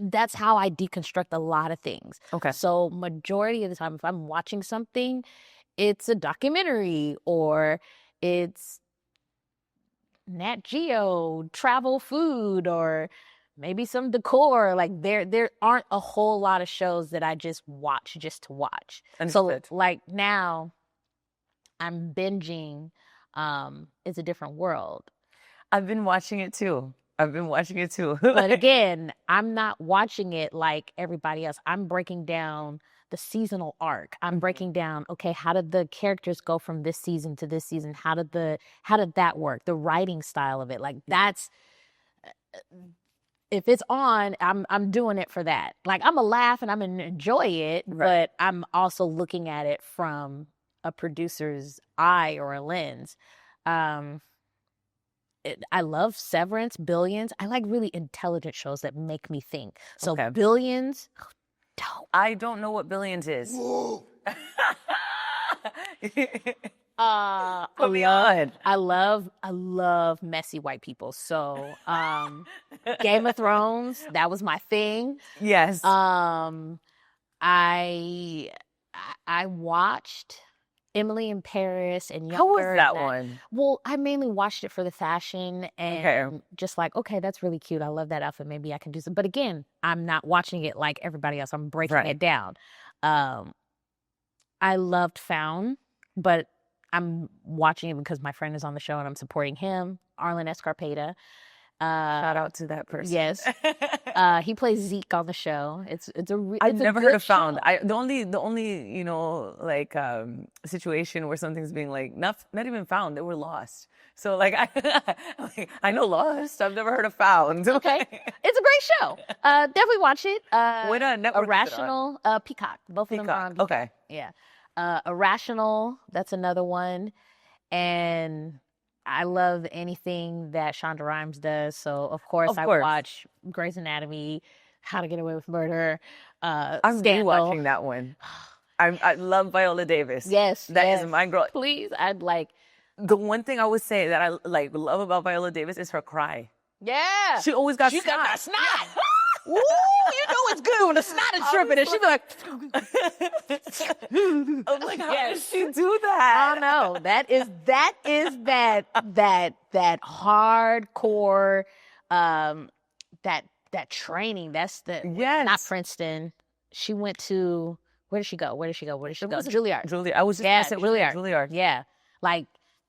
that's how I deconstruct a lot of things. Okay. So majority of the time, if I'm watching something, it's a documentary or it's Nat Geo, travel food, or maybe some decor. Like there aren't a whole lot of shows that I just watch just to watch. Understood. So like now I'm binging It's a Different World. I've been watching it too. But again, I'm not watching it like everybody else. I'm breaking down the seasonal arc. I'm breaking down, okay, how did the characters go from this season to this season? How did that work? The writing style of it. Like that's, if it's on, I'm doing it for that. Like I'm gonna laugh and I'm gonna enjoy it, but I'm also looking at it from a producer's eye or a lens. I love Severance, Billions. I like really intelligent shows that make me think. So Billions, dope. I don't know what Billions is. Put me on. I love messy white people. So Game of Thrones, that was my thing. Yes. I watched Emily in Paris and Younger. How was that one? Well, I mainly watched it for the fashion and just like, okay, that's really cute. I love that outfit. Maybe I can do some. But again, I'm not watching it like everybody else. I'm breaking it down. I loved Found, but I'm watching it because my friend is on the show and I'm supporting him. Arlen Escarpeta. Shout out to that person. Yes. He plays Zeke on the show. I've never heard of Found. The only you know, like situation where something's being like not even found, they were lost. So like I know Lost. I've never heard of Found. Okay. It's a great show. Definitely watch it. What network Irrational, Peacock. Both of them are on Peacock. Okay. Yeah. Irrational, that's another one. And I love anything that Shonda Rhimes does. So, of course, I watch Grey's Anatomy, How to Get Away with Murder, I'm watching that one. I love Viola Davis. Yes. That is my girl. Please, I'd like. The one thing I would say that I love about Viola Davis is her cry. Yeah. She always got snot. Got that snot. Ooh, you know it's good when the snot is dripping and she be like. I'm like, how does she do that? I know. That is that hardcore, that training. That's not Princeton. She went to, where did she go? Juilliard. I was just going to say Juilliard. Yeah. Like,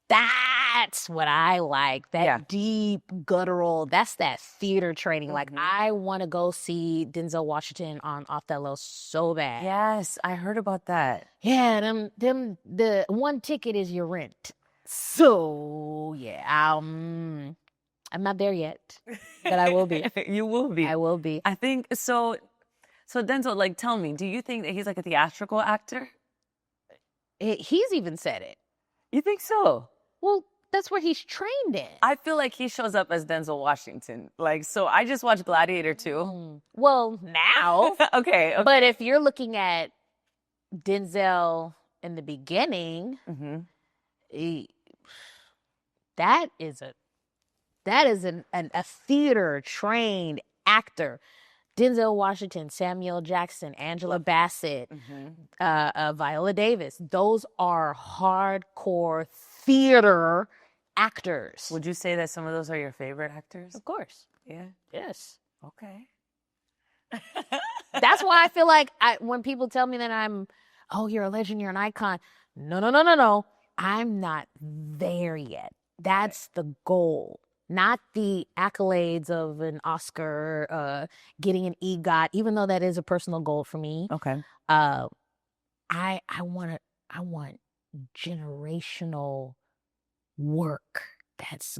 that's what I like. That deep, guttural, that's that theater training. Like, I want to go see Denzel Washington on Othello so bad. Yes, I heard about that. Yeah, the one ticket is your rent. So, yeah, I'm not there yet, but I will be. You will be. I will be. I think, so Denzel, like, tell me, do you think that he's like a theatrical actor? He's even said it. You think so? Well, that's where he's trained in. I feel like he shows up as Denzel Washington. Like, so I just watched Gladiator 2. Well, now. Okay. But if you're looking at Denzel in the beginning, that is a theater trained actor. Denzel Washington, Samuel Jackson, Angela Bassett, Viola Davis. Those are hardcore theater actors. Would you say that some of those are your favorite actors? Of course. Yeah. Yes. Okay. That's why I feel like when people tell me that you're a legend, you're an icon. no. I'm not there yet. That's the goal, not the accolades of an Oscar, getting an EGOT, even though that is a personal goal for me. Okay. I want generational work that's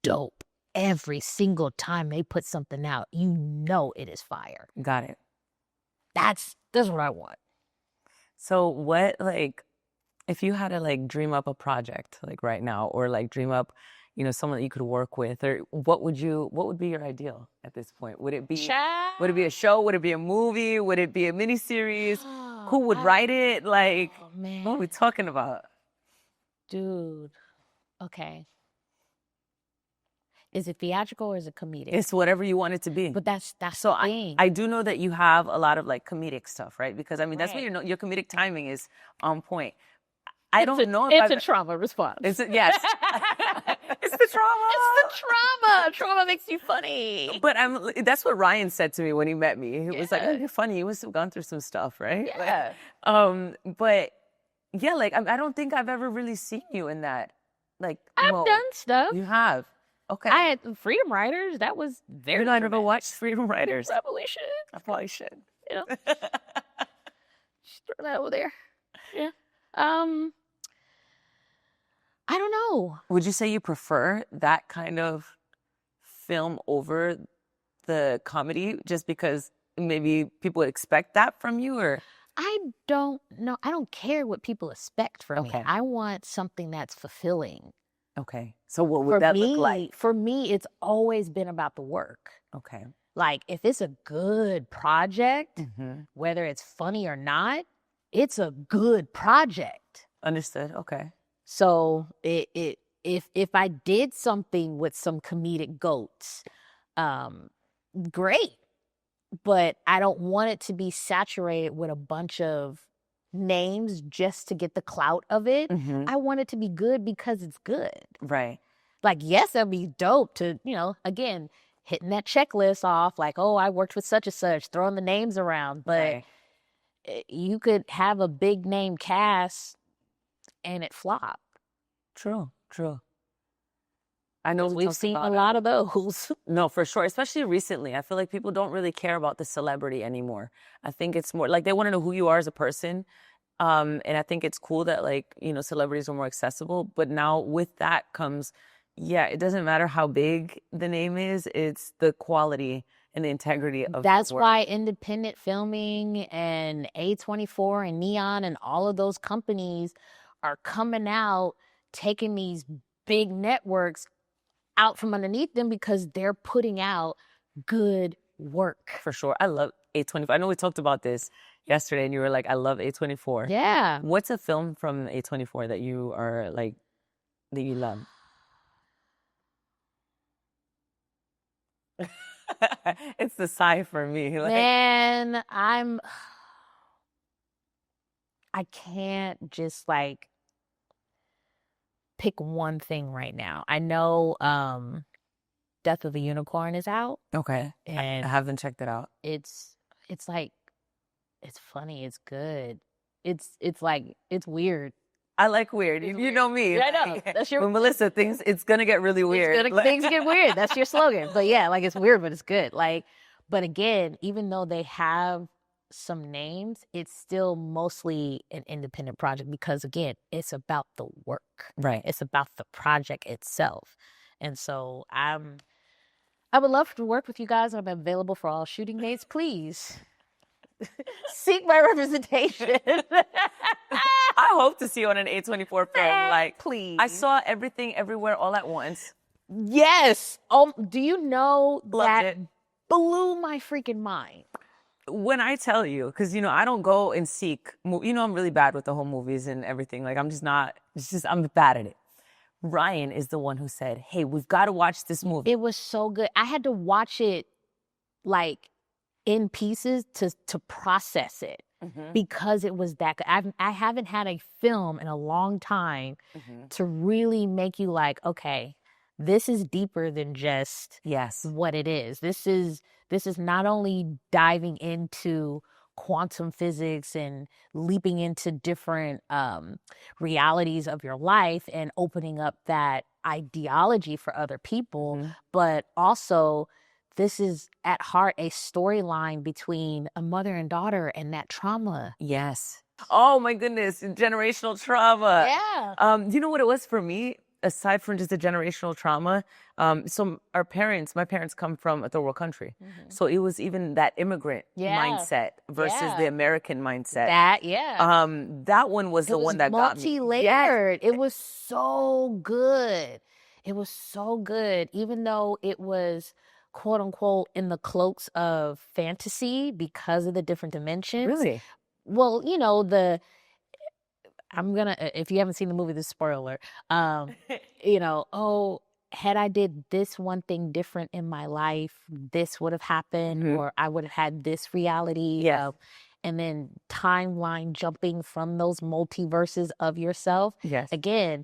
dope. Every single time they put something out, you know it is fire. Got it. That's what I want. So what, like, if you had to like dream up a project like right now, or like dream up, someone that you could work with, or what would be your ideal at this point? Would it be a show? Would it be a movie? Would it be a miniseries? Who would write it? Like, man. What are we talking about? Dude. Okay. Is it theatrical or is it comedic? It's whatever you want it to be. But that's so the thing. I do know that you have a lot of like comedic stuff, right? Because I mean, that's what your comedic timing is on point. I don't know if it's a trauma response. Yes. It's the trauma. It's the trauma. Trauma makes you funny. But that's what Ryan said to me when he met me. He was like, "Oh, you're funny. You must have gone through some stuff, right?" Yeah. But yeah, like I don't think I've ever really seen you in that. Like, I've done stuff. You have. Okay. I had Freedom Writers. That was very. I never watched Freedom Writers. Probably should. I probably should. Just throw that over there. Yeah. I don't know. Would you say you prefer that kind of film over the comedy just because maybe people expect that from you, or? I don't know. I don't care what people expect from me. I want something that's fulfilling. Okay. So what would that look like? For me, it's always been about the work. Okay. Like if it's a good project, whether it's funny or not, it's a good project. Understood. Okay. So if I did something with some comedic goats, great. But I don't want it to be saturated with a bunch of names just to get the clout of it. I want it to be good because it's good. Right. Like, yes, that'd be dope to, again, hitting that checklist off, like, oh, I worked with such and such, throwing the names around. But you could have a big name cast and it flop. True. I know we've seen a lot of those. No, for sure. Especially recently. I feel like people don't really care about the celebrity anymore. I think it's more like they want to know who you are as a person. And I think it's cool that celebrities are more accessible. But now with that comes, it doesn't matter how big the name is. It's the quality and the integrity of That's the work. why independent filming and A24 and Neon and all of those companies are coming out, taking these big networks out from underneath them because they're putting out good work. For sure. I love A24. I know we talked about this yesterday and you were like, I love A24. Yeah. What's a film from A24 that you are like, that you love? It's the sigh for me. Like, man, I can't just like pick one thing right now. I know Death of the Unicorn is out. Okay. And I haven't checked it out. It's like, it's funny, it's good. It's like, it's weird. I like weird. You know me. Yeah, I know. That's your... When Melissa thinks it's going to get really weird. Things get weird. That's your slogan. But yeah, like it's weird, but it's good. Like, but again, even though they have some names, it's still mostly an independent project because again, it's about the work. Right. It's about the project itself. And so I would love to work with you guys. I'm available for all shooting dates. Please seek my representation. I hope to see you on an A24 film. Like, please. I saw Everything Everywhere All at Once. Yes. Do you know that blew my freaking mind? When I tell you, because, I don't go and seek, I'm really bad with the whole movies and everything. Like, I'm bad at it. Ryan is the one who said, hey, we've got to watch this movie. It was so good. I had to watch it, like, in pieces to process it because it was that good. I haven't had a film in a long time to really make you like, okay, this is deeper than just what it is. This is not only diving into quantum physics and leaping into different realities of your life and opening up that ideology for other people. But also, this is at heart a storyline between a mother and daughter and that trauma. Yes. Oh my goodness, generational trauma. Yeah. You know what it was for me? Aside from just the generational trauma, so my parents come from a third world country. So it was even that immigrant mindset versus the American mindset. That one was the one that got me. Multi-layered. It was so good. It was so good, even though it was quote unquote in the cloaks of fantasy because of the different dimensions. Really? Well, if you haven't seen the movie, this is spoiler alert. Had I did this one thing different in my life, this would have happened, or I would have had this reality. And then timeline jumping from those multiverses of yourself. Yes. Again,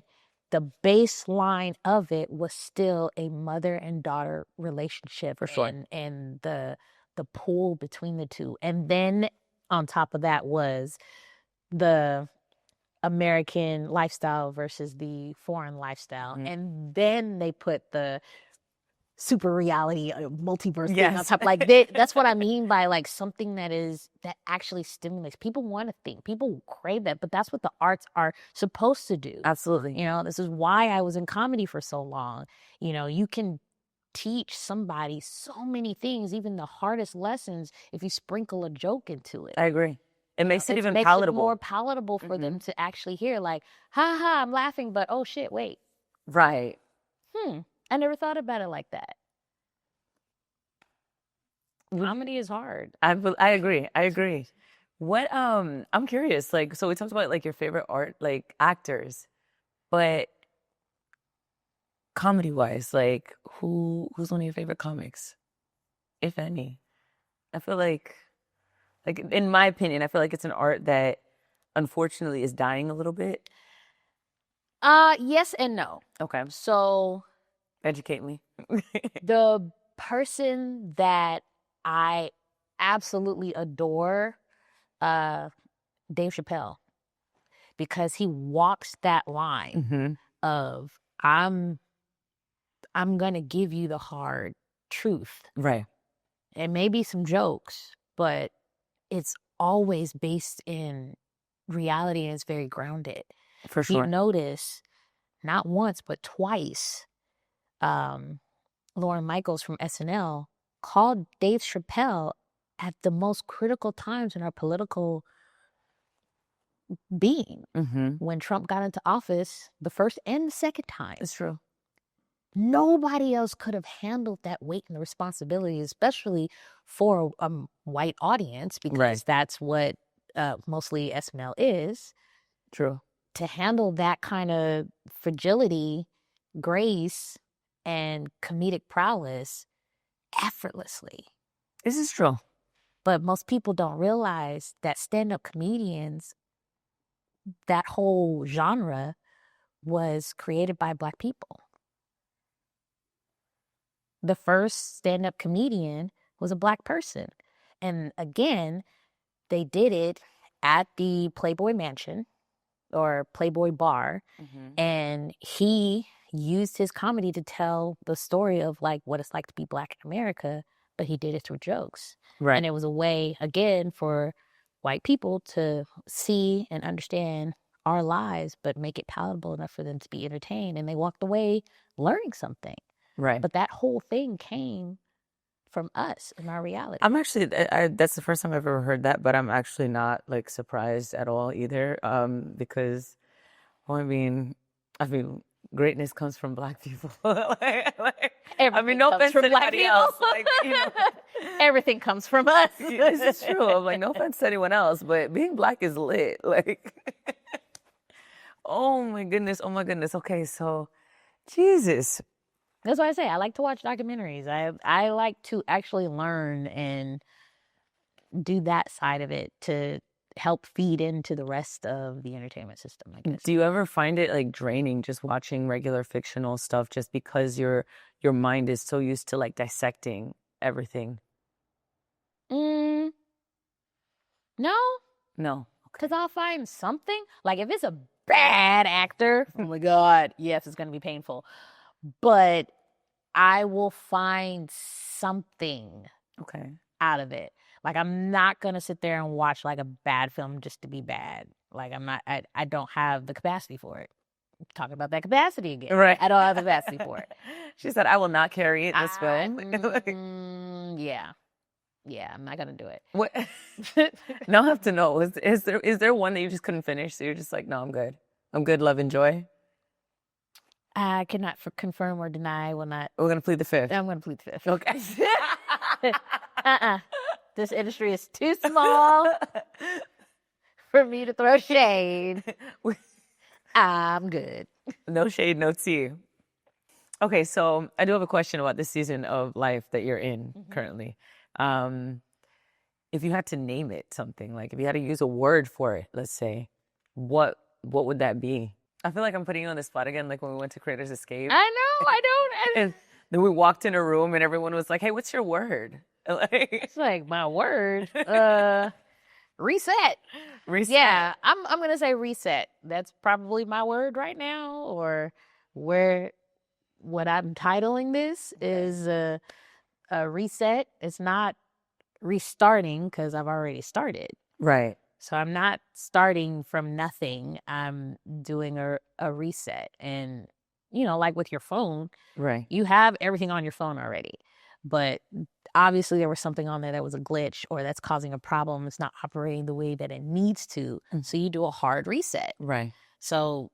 the baseline of it was still a mother and daughter relationship. For sure. And the pull between the two. And then on top of that was the American lifestyle versus the foreign lifestyle. And then they put the super reality multiverse thing on top. Like that's what I mean by like something that actually stimulates. People want to think, people crave that, but that's what the arts are supposed to do. Absolutely. This is why I was in comedy for so long. You can teach somebody so many things, even the hardest lessons, if you sprinkle a joke into it. I agree. It makes it even palatable. It more palatable for them to actually hear, like, ha ha, I'm laughing, but oh shit, wait. Right. I never thought about it like that. Comedy is hard. I agree. What I'm curious, like, so we talked about like your favorite art, like actors, but comedy wise, like who's one of your favorite comics, if any? I feel like in my opinion, I feel like it's an art that unfortunately is dying a little bit. Yes and no. Okay. So educate me. The person that I absolutely adore, Dave Chappelle, because he walks that line of I'm gonna give you the hard truth. Right. And maybe some jokes, but it's always based in reality and it's very grounded. For sure. You notice not once but twice, Lauren Michaels from SNL called Dave Chappelle at the most critical times in our political being. When Trump got into office the first and the second time. It's true. Nobody else could have handled that weight and the responsibility, especially for a white audience, because that's what mostly SNL is. True. To handle that kind of fragility, grace, and comedic prowess effortlessly. This is true. But most people don't realize that stand-up comedians, that whole genre, was created by Black people. The first stand-up comedian was a Black person. And again, they did it at the Playboy Mansion or Playboy Bar. And he used his comedy to tell the story of like what it's like to be Black in America, but he did it through jokes. Right. And it was a way, again, for white people to see and understand our lives, but make it palatable enough for them to be entertained. And they walked away learning something. Right. But that whole thing came from us in our reality. I'm actually, that's the first time I've ever heard that, but I'm actually not like surprised at all either. Because, well, I mean, greatness comes from Black people. No offense to anybody else. Everything comes from us. This is true. I'm like, no offense to anyone else, but being Black is lit. Like, oh my goodness. Okay, so, Jesus. That's why I say I like to watch documentaries. I like to actually learn and do that side of it to help feed into the rest of the entertainment system, I guess. Do you ever find it like draining just watching regular fictional stuff just because your mind is so used to like dissecting everything? No, No. because I'll find something. Like if it's a bad actor, oh my God, yes, it's going to be painful. But I will find something Okay. out of it. Like I'm not going to sit there and watch like a bad film just to be bad. Like I don't have the capacity for it. Talking about that capacity again. Right. I don't have the capacity for it. She said, I will not carry it this film. Yeah. Yeah, I'm not going to do it. What? Now I have to know, is there one that you just couldn't finish? So you're just like, no, I'm good. I'm good, love and joy. I cannot confirm or deny. Will not. We're going to plead the fifth. I'm going to plead the fifth. Okay. This industry is too small for me to throw shade. I'm good. No shade, no tea. Okay, so I do have a question about this season of life that you're in currently. If you had to name it something, like if you had to use a word for it, let's say, what would that be? I feel like I'm putting you on the spot again, like when we went to Creators Escape. I know, I don't. And then we walked in a room and everyone was like, hey, what's your word? It's like my word. Reset. Reset. Yeah, I'm gonna say reset. That's probably my word right now, or what I'm titling this is a reset. It's not restarting because I've already started. Right. So I'm not starting from nothing. I'm doing a reset. And, like with your phone, Right. you have everything on your phone already. But obviously there was something on there that was a glitch or that's causing a problem. It's not operating the way that it needs to. So you do a hard reset. Right. So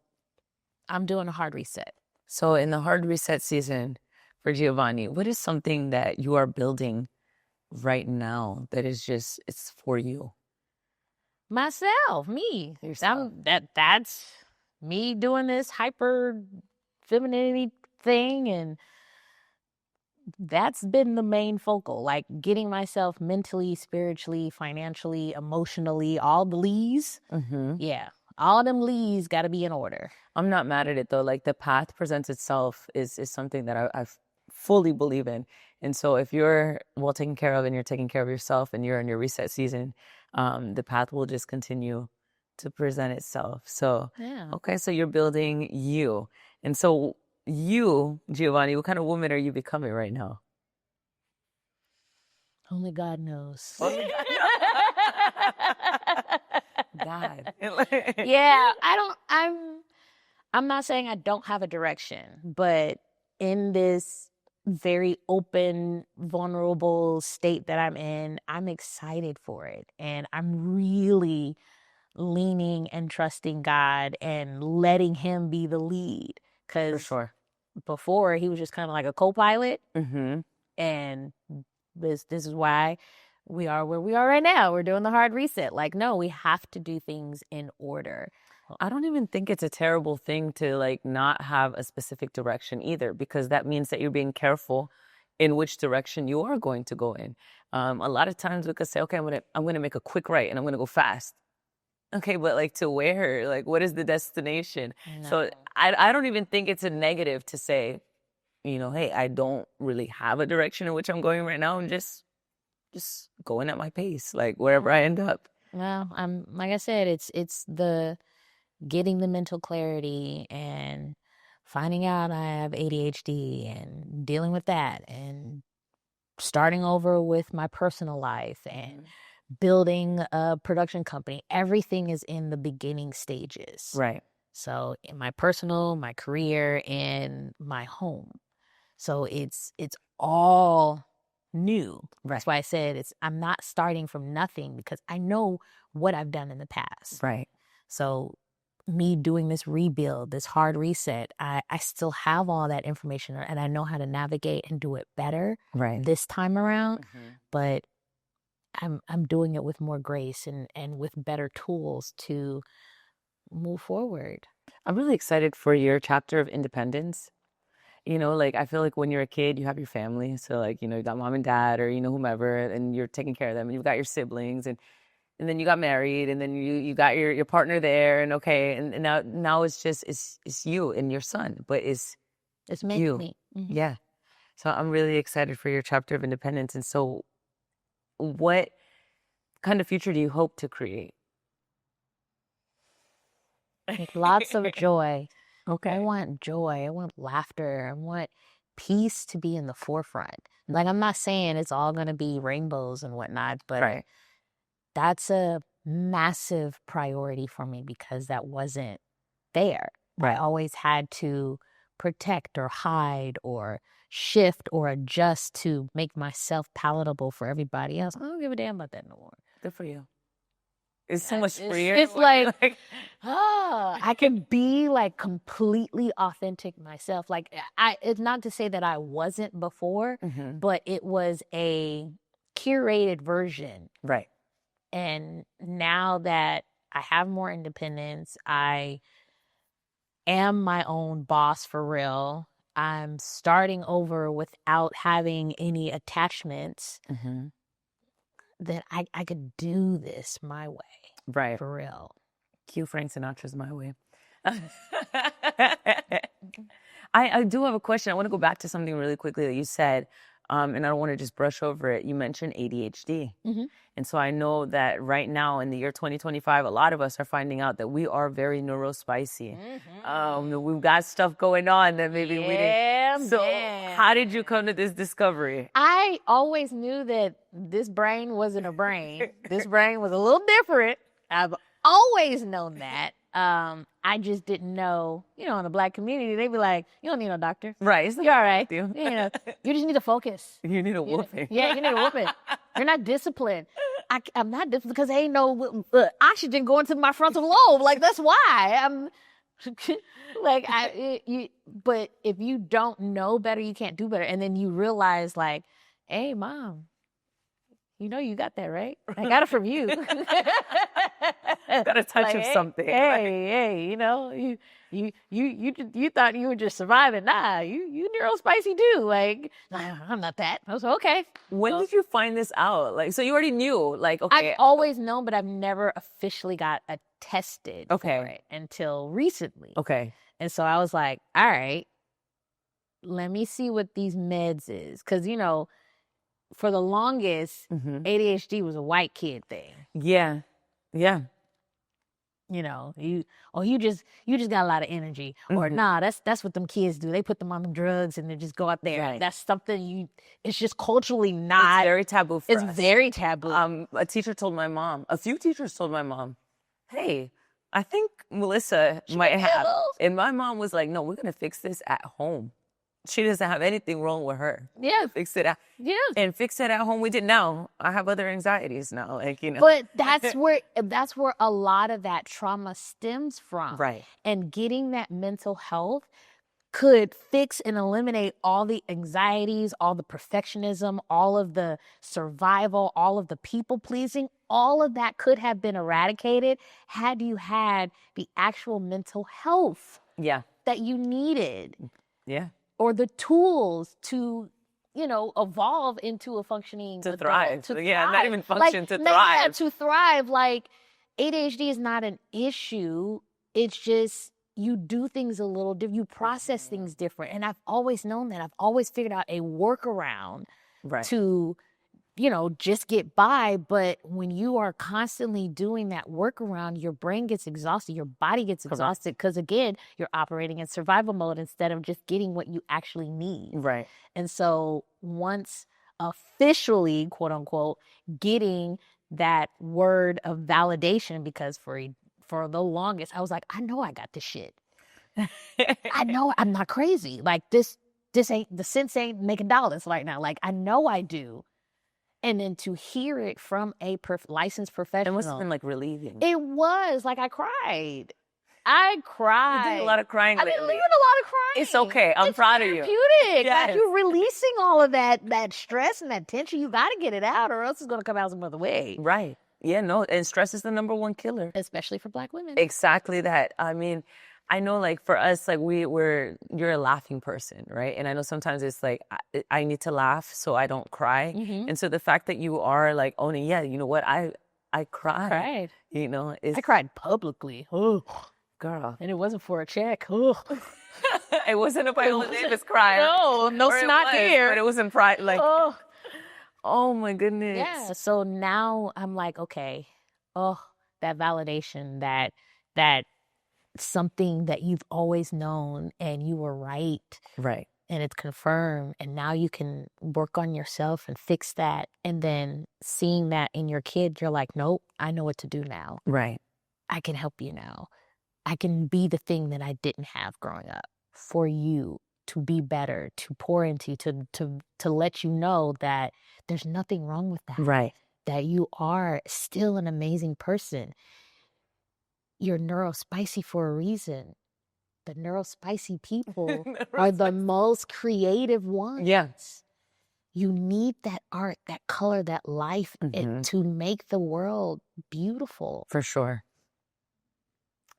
I'm doing a hard reset. So in the hard reset season for Giovonnie, what is something that you are building right now that is just, it's for you? Myself, me. Yourself. That's me doing this hyper femininity thing, and that's been the main focal, like getting myself mentally, spiritually, financially, emotionally, all the lees. Yeah, all them lees got to be in order. I'm not mad at it though. Like the path presents itself is something that I fully believe in. And so if you're well taken care of and you're taking care of yourself and you're in your reset season, the path will just continue to present itself. So, Yeah. Okay, so you're building you. And so you, Giovonnie, what kind of woman are you becoming right now? Only God knows. Only God. Yeah, I'm not saying I don't have a direction, but in this very open, vulnerable state that I'm in, I'm excited for it. And I'm really leaning and trusting God and letting him be the lead. For Because sure. before he was just kind of like a co-pilot. Mm-hmm. And this is why we are where we are right now. We're doing the hard reset. Like, no, we have to do things in order. I don't even think it's a terrible thing to like not have a specific direction either, because that means that you're being careful in which direction you are going to go in. A lot of times we could say, okay, I'm gonna make a quick right and I'm gonna go fast. Okay, but like to where? Like what is the destination? No. So I don't even think it's a negative to say, hey, I don't really have a direction in which I'm going right now. I'm just going at my pace, like wherever I end up. Well, I'm like I said, it's the getting the mental clarity and finding out I have ADHD and dealing with that and starting over with my personal life and building a production company. Everything is in the beginning stages. Right. So in my personal, my career, and my home. So it's all new. Right. That's why I said I'm not starting from nothing because I know what I've done in the past. Right. So me doing this rebuild, this hard reset, I still have all that information and I know how to navigate and do it better this time around. But I'm doing it with more grace and with better tools to move forward. I'm really excited for your chapter of independence. Like I feel like when you're a kid, you have your family. So like, you got mom and dad or, whomever, and you're taking care of them and you've got your siblings and then you got married and then you got your partner there and okay. And now it's just, it's you and your son, but it's me. Mm-hmm. Yeah. So I'm really excited for your chapter of independence. And so what kind of future do you hope to create? Lots of joy. Okay. I want joy. I want laughter. I want peace to be in the forefront. Like, I'm not saying it's all going to be rainbows and whatnot, but Right. that's a massive priority for me because that wasn't there. Right. I always had to protect or hide or shift or adjust to make myself palatable for everybody else. I don't give a damn about that no more. Good for you. It's so much freer. It's like, I can be like completely authentic myself. Like, it's not to say that I wasn't before, but it was a curated version. Right. And now that I have more independence, I am my own boss for real. I'm starting over without having any attachments. That I could do this my way. Right. For real. Cue Frank Sinatra's My Way. I do have a question. I want to go back to something really quickly that you said, and I don't want to just brush over it. You mentioned ADHD. And so I know that right now in the year 2025, a lot of us are finding out that we are very neurospicy. We've got stuff going on that maybe we didn't. So how did you come to this discovery? I always knew that this brain wasn't a brain. This brain was a little different. I've always known that. I just didn't know, in the Black community, they'd be like, you don't need no doctor. Right. You're all right. You just need to focus. You need a whooping. Yeah, you need a whooping. You're not disciplined. I'm not disciplined because ain't no oxygen going to my frontal lobe. Like, that's why. I'm like, but if you don't know better, you can't do better. And then you realize, like, hey, Mom, you got that, right? I got it from you. Got a touch of something. Hey, you thought you were just surviving. Nah, you neurospicy too. Like, I'm not that. I was like, okay. When did you find this out? Like, so you already knew, like, okay. I've always known, but I've never officially got tested for it until recently. Okay. And so I was like, all right, let me see what these meds is. Because, for the longest, ADHD was a white kid thing. Yeah. Yeah. You just got a lot of energy. Or nah, that's what them kids do. They put them on them drugs and they just go out there. Right. That's something it's just culturally not. It's very taboo for us. It's very taboo. A teacher told my mom, a few teachers told my mom, hey, I think Melissa might have. And my mom was like, no, we're going to fix this at home. She doesn't have anything wrong with her. Yeah. Fix it out. Yeah. And fix it at home. We did. Now I have other anxieties now. But that's where a lot of that trauma stems from. Right. And getting that mental health could fix and eliminate all the anxieties, all the perfectionism, all of the survival, all of the people pleasing. All of that could have been eradicated had you had the actual mental health. Yeah. That you needed. Yeah. Or the tools to, evolve into a functioning to adult, thrive. To yeah, thrive. Not even function, to thrive. Yeah, to thrive. Like, ADHD is not an issue. It's just you do things a little different. You process things different. And I've always known that. I've always figured out a workaround to, just get by. But when you are constantly doing that workaround, your brain gets exhausted, your body gets exhausted because, again, you're operating in survival mode instead of just getting what you actually need. Right. And so once officially, quote unquote, getting that word of validation, because for the longest, I was like, I know I got this shit. I know I'm not crazy. Like, this ain't, the sense ain't making dollars right now. Like, I know I do. And then to hear it from a licensed professional. It must have been like relieving. It was. Like, I cried. You did a lot of crying lately. I've been doing a lot of crying. It's okay. I'm proud of you. It's therapeutic. Yes. Like, you're releasing all of that stress and that tension. You got to get it out or else it's going to come out some other way. Right. Yeah, no. And stress is the number one killer. Especially for Black women. Exactly that. I mean, I know, like, for us, like, you're a laughing person, right? And I know sometimes it's like, I need to laugh so I don't cry. And so the fact that you are, like, owning, yeah, you know what, I cried. I cried publicly. Oh, girl. And it wasn't for a check. Oh. It wasn't a Viola Davis cry. No snot here. But it was in pride, like... Oh. Oh my goodness. Yeah. So now I'm like, okay, oh, that validation, that something that you've always known and you were right. Right. And it's confirmed, and now you can work on yourself and fix that. And then seeing that in your kid, you're like, nope, I know what to do now. Right. I can help you now. I can be the thing that I didn't have growing up for you, to be better, to pour into you, to let you know that there's nothing wrong with that. Right. That you are still an amazing person. You're neurospicy for a reason. The neurospicy people are the most creative ones. Yes. You need that art, that color, that life to make the world beautiful. For sure.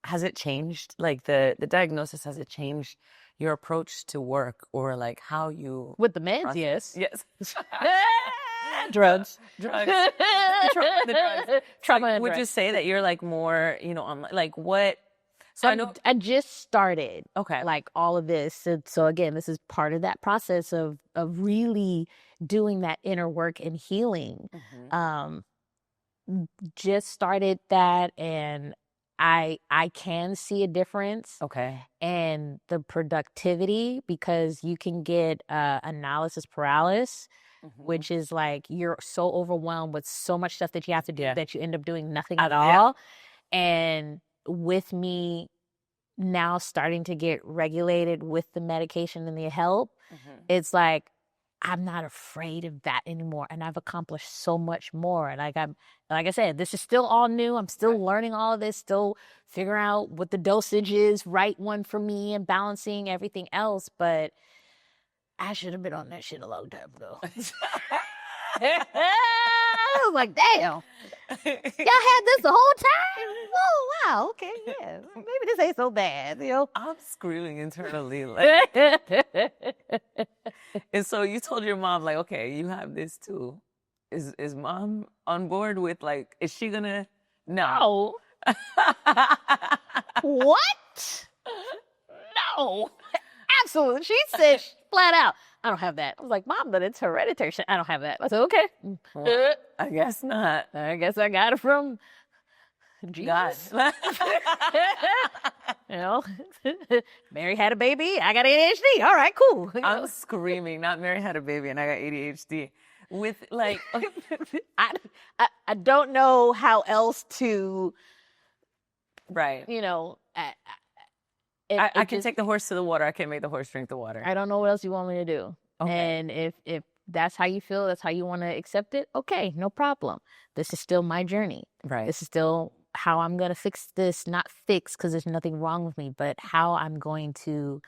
Has it changed? Like the diagnosis, has it changed your approach to work, or like how you... With the meds, yes. Yes. Drugs. Drugs. The drugs. Trauma Like, and would drugs. you say that you're like more, on like what? So I know... I just started, Okay. like all of this. So again, this is part of that process of really doing that inner work and healing. Just started that, and I can see a difference. Okay. And the productivity, because you can get analysis paralysis, which is like you're so overwhelmed with so much stuff that you have to do that you end up doing nothing at all. And with me now starting to get regulated with the medication and the help, it's like I'm not afraid of that anymore, and I've accomplished so much more. And like I said, this is still all new. I'm still learning all of this, still figuring out what the dosage is, right one for me, and balancing everything else. But I should have been on that shit a long time ago. I was like, damn, y'all had this the whole time? Oh, wow, okay, yeah. Maybe this ain't so bad, I'm screaming internally. Like, and so you told your mom, like, okay, you have this too. Is mom on board with, like, is she gonna... No. What? No. Absolutely. She said flat out, I don't have that. I was like, Mom, but it's hereditary. I don't have that. I said, okay. Well, I guess not. I guess I got it from Jesus. God. Mary had a baby. I got ADHD. All right, cool. I'm screaming. Not Mary had a baby and I got ADHD. With like, I don't know how else to, right. I can take the horse to the water. I can't make the horse drink the water. I don't know what else you want me to do. Okay. And if that's how you feel, that's how you want to accept it, okay, no problem. This is still my journey. Right. This is still how I'm going to fix this. Not fix because there's nothing wrong with me, but how I'm going to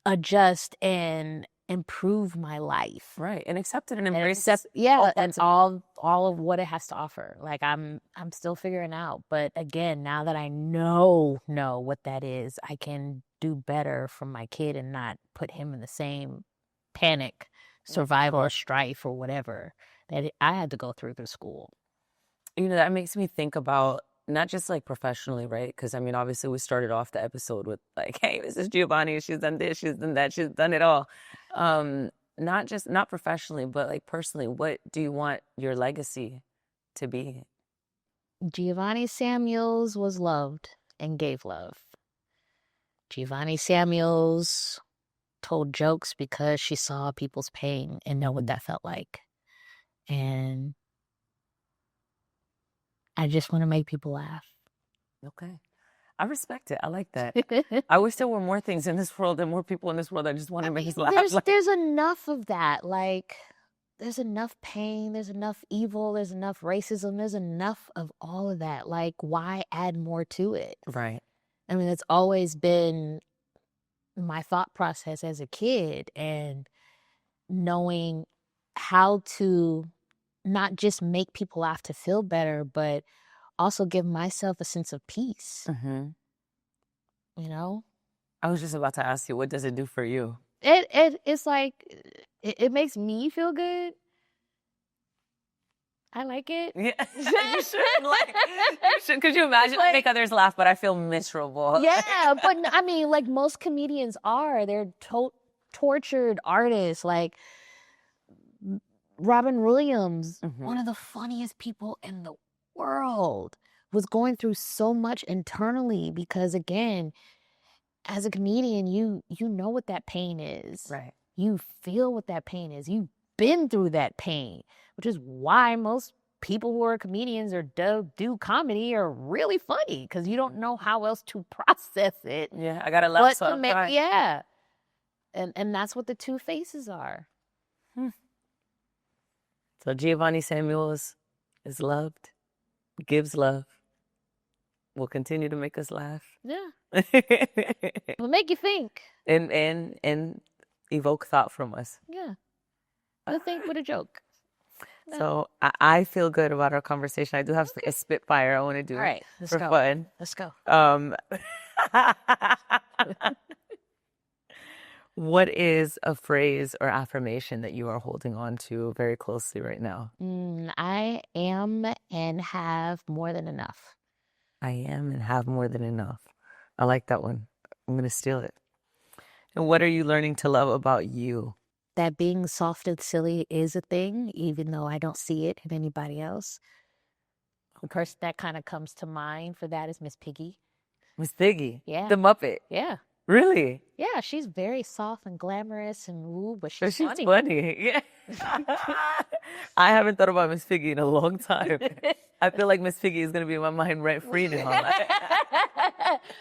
adjust and improve my life. Right. And accept it and embrace and all of what it has to offer. Like I'm still figuring out. But again, now that I know what that is, I can do better for my kid and not put him in the same panic, survival, or strife or whatever that I had to go through school. That makes me think about not just like professionally, right? Because I mean, obviously we started off the episode with like, hey, this is Giovonnie. She's done this, she's done that, she's done it all. Not professionally, but like personally, what do you want your legacy to be? Giovonnie Samuels was loved and gave love. Giovonnie Samuels told jokes because she saw people's pain and know what that felt like. And I just want to make people laugh. Okay. I respect it. I like that. I wish there were more things in this world and more people in this world that just want to make us laugh. There's enough of that. Like, there's enough pain. There's enough evil. There's enough racism. There's enough of all of that. Like, why add more to it? Right. I mean, it's always been my thought process as a kid, and knowing how to not just make people laugh to feel better, but also give myself a sense of peace. Mm-hmm. I was just about to ask you, what does it do for you? It's like, it makes me feel good. I like it. Yeah, you should. Could you imagine? Like, make others laugh, but I feel miserable. Yeah, but I mean, like most comedians are, they're tortured artists. Like, Robin Williams, Mhm. one of the funniest people in the world, was going through so much internally because, again, as a comedian, you know what that pain is. Right. You feel what that pain is. You've been through that pain, which is why most people who are comedians or do comedy are really funny, because you don't know how else to process it. Yeah, I gotta laugh, so I'm trying. Yeah. And that's what the two faces are. So Giovonnie Samuels is loved, gives love, will continue to make us laugh. Yeah. Will make you think. and evoke thought from us. Yeah. You'll think with a joke. So I feel good about our conversation. I do have a spitfire I want to do. All right, let's for go. fun. Let's go. What is a phrase or affirmation that you are holding on to very closely right now? I am and have more than enough. I am and have more than enough. I like that one. I'm going to steal it. And what are you learning to love about you? That being soft and silly is a thing, even though I don't see it in anybody else. The person that kind of comes to mind for that is Miss Piggy. Miss Piggy? Yeah. The Muppet? Yeah. Really? Yeah, she's very soft and glamorous and woo, but she's funny. Yeah. I haven't thought about Miss Piggy in a long time. I feel like Miss Piggy is going to be in my mind rent-free now.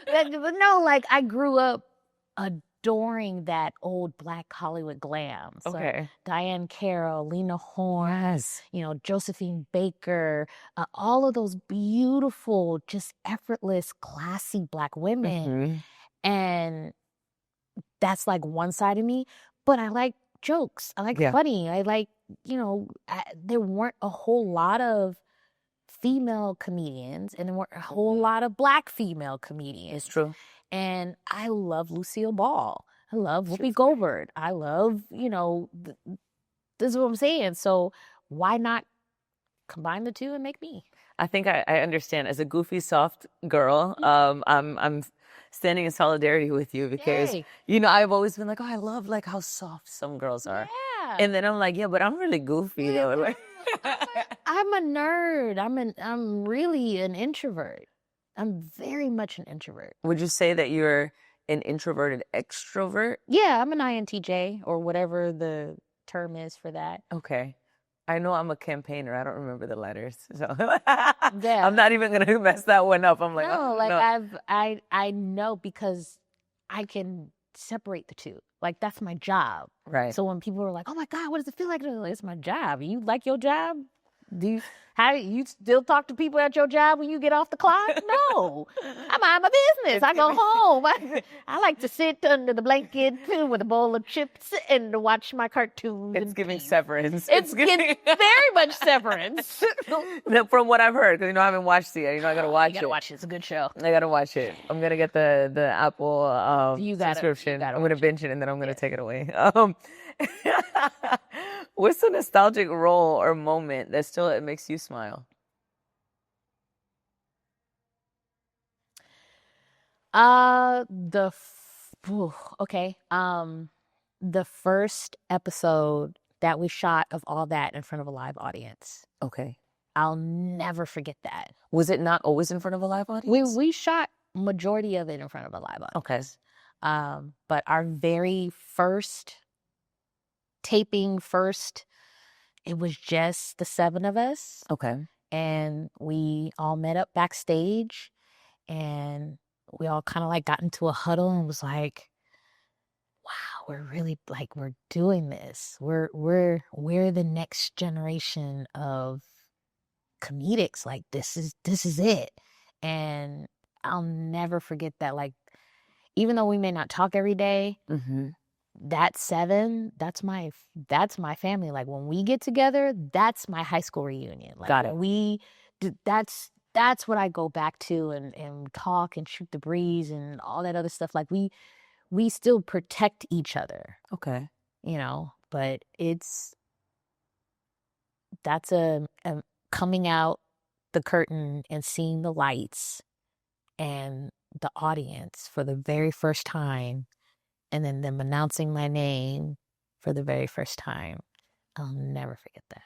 But no, like, I grew up adoring that old black Hollywood glam. So Okay. Diane Carroll, Lena Horne, Yes. Josephine Baker, all of those beautiful, just effortless, classy black women. And that's like one side of me, but I like jokes. I like funny. I like, there weren't a whole lot of female comedians, and there weren't a whole lot of black female comedians. It's true. And I love Lucille Ball. I love Whoopi Goldberg. I love, this is what I'm saying. So why not combine the two and make me? I think I understand. As a goofy, soft girl, I'm standing in solidarity with you because, I've always been like, oh, I love like how soft some girls are. Yeah. And then I'm like, yeah, but I'm really goofy though. Like, I'm a nerd. I'm really an introvert. I'm very much an introvert. Would you say that you're an introverted extrovert? Yeah, I'm an INTJ or whatever the term is for that. Okay. I know I'm a campaigner. I don't remember the letters. So I'm not even going to mess that one up. I'm like, I know because I can separate the two. Like, that's my job. Right. So when people are like, oh my God, what does it feel like? It's my job. You like your job? Do you still talk to people at your job when you get off the clock? No. I mind my business. I go home. I like to sit under the blanket with a bowl of chips and to watch my cartoons. It's giving Severance. It's giving very much Severance. From what I've heard, because I haven't watched it yet. I gotta watch it. You gotta watch it. It's a good show. I gotta watch it. I'm gonna get the Apple subscription. I'm gonna binge it and then I'm gonna take it away. What's a nostalgic role or moment that still it makes you smile? The first episode that we shot of all that in front of a live audience. Okay. I'll never forget that. Was it not always in front of a live audience? We shot majority of it in front of a live audience. Okay. But our very first taping, it was just the 7 of us. Okay. And we all met up backstage, and we all kind of like got into a huddle and was like, wow, we're really like, we're doing this. We're the next generation of comedics. Like, this is it. And I'll never forget that. Like, even though we may not talk every day, that 7, that's my family. Like, when we get together, that's my high school reunion. Like, got it. That's what I go back to and talk and shoot the breeze and all that other stuff. Like, we still protect each other. Okay. But that's a coming out the curtain and seeing the lights and the audience for the very first time, and then them announcing my name for the very first time. I'll never forget that.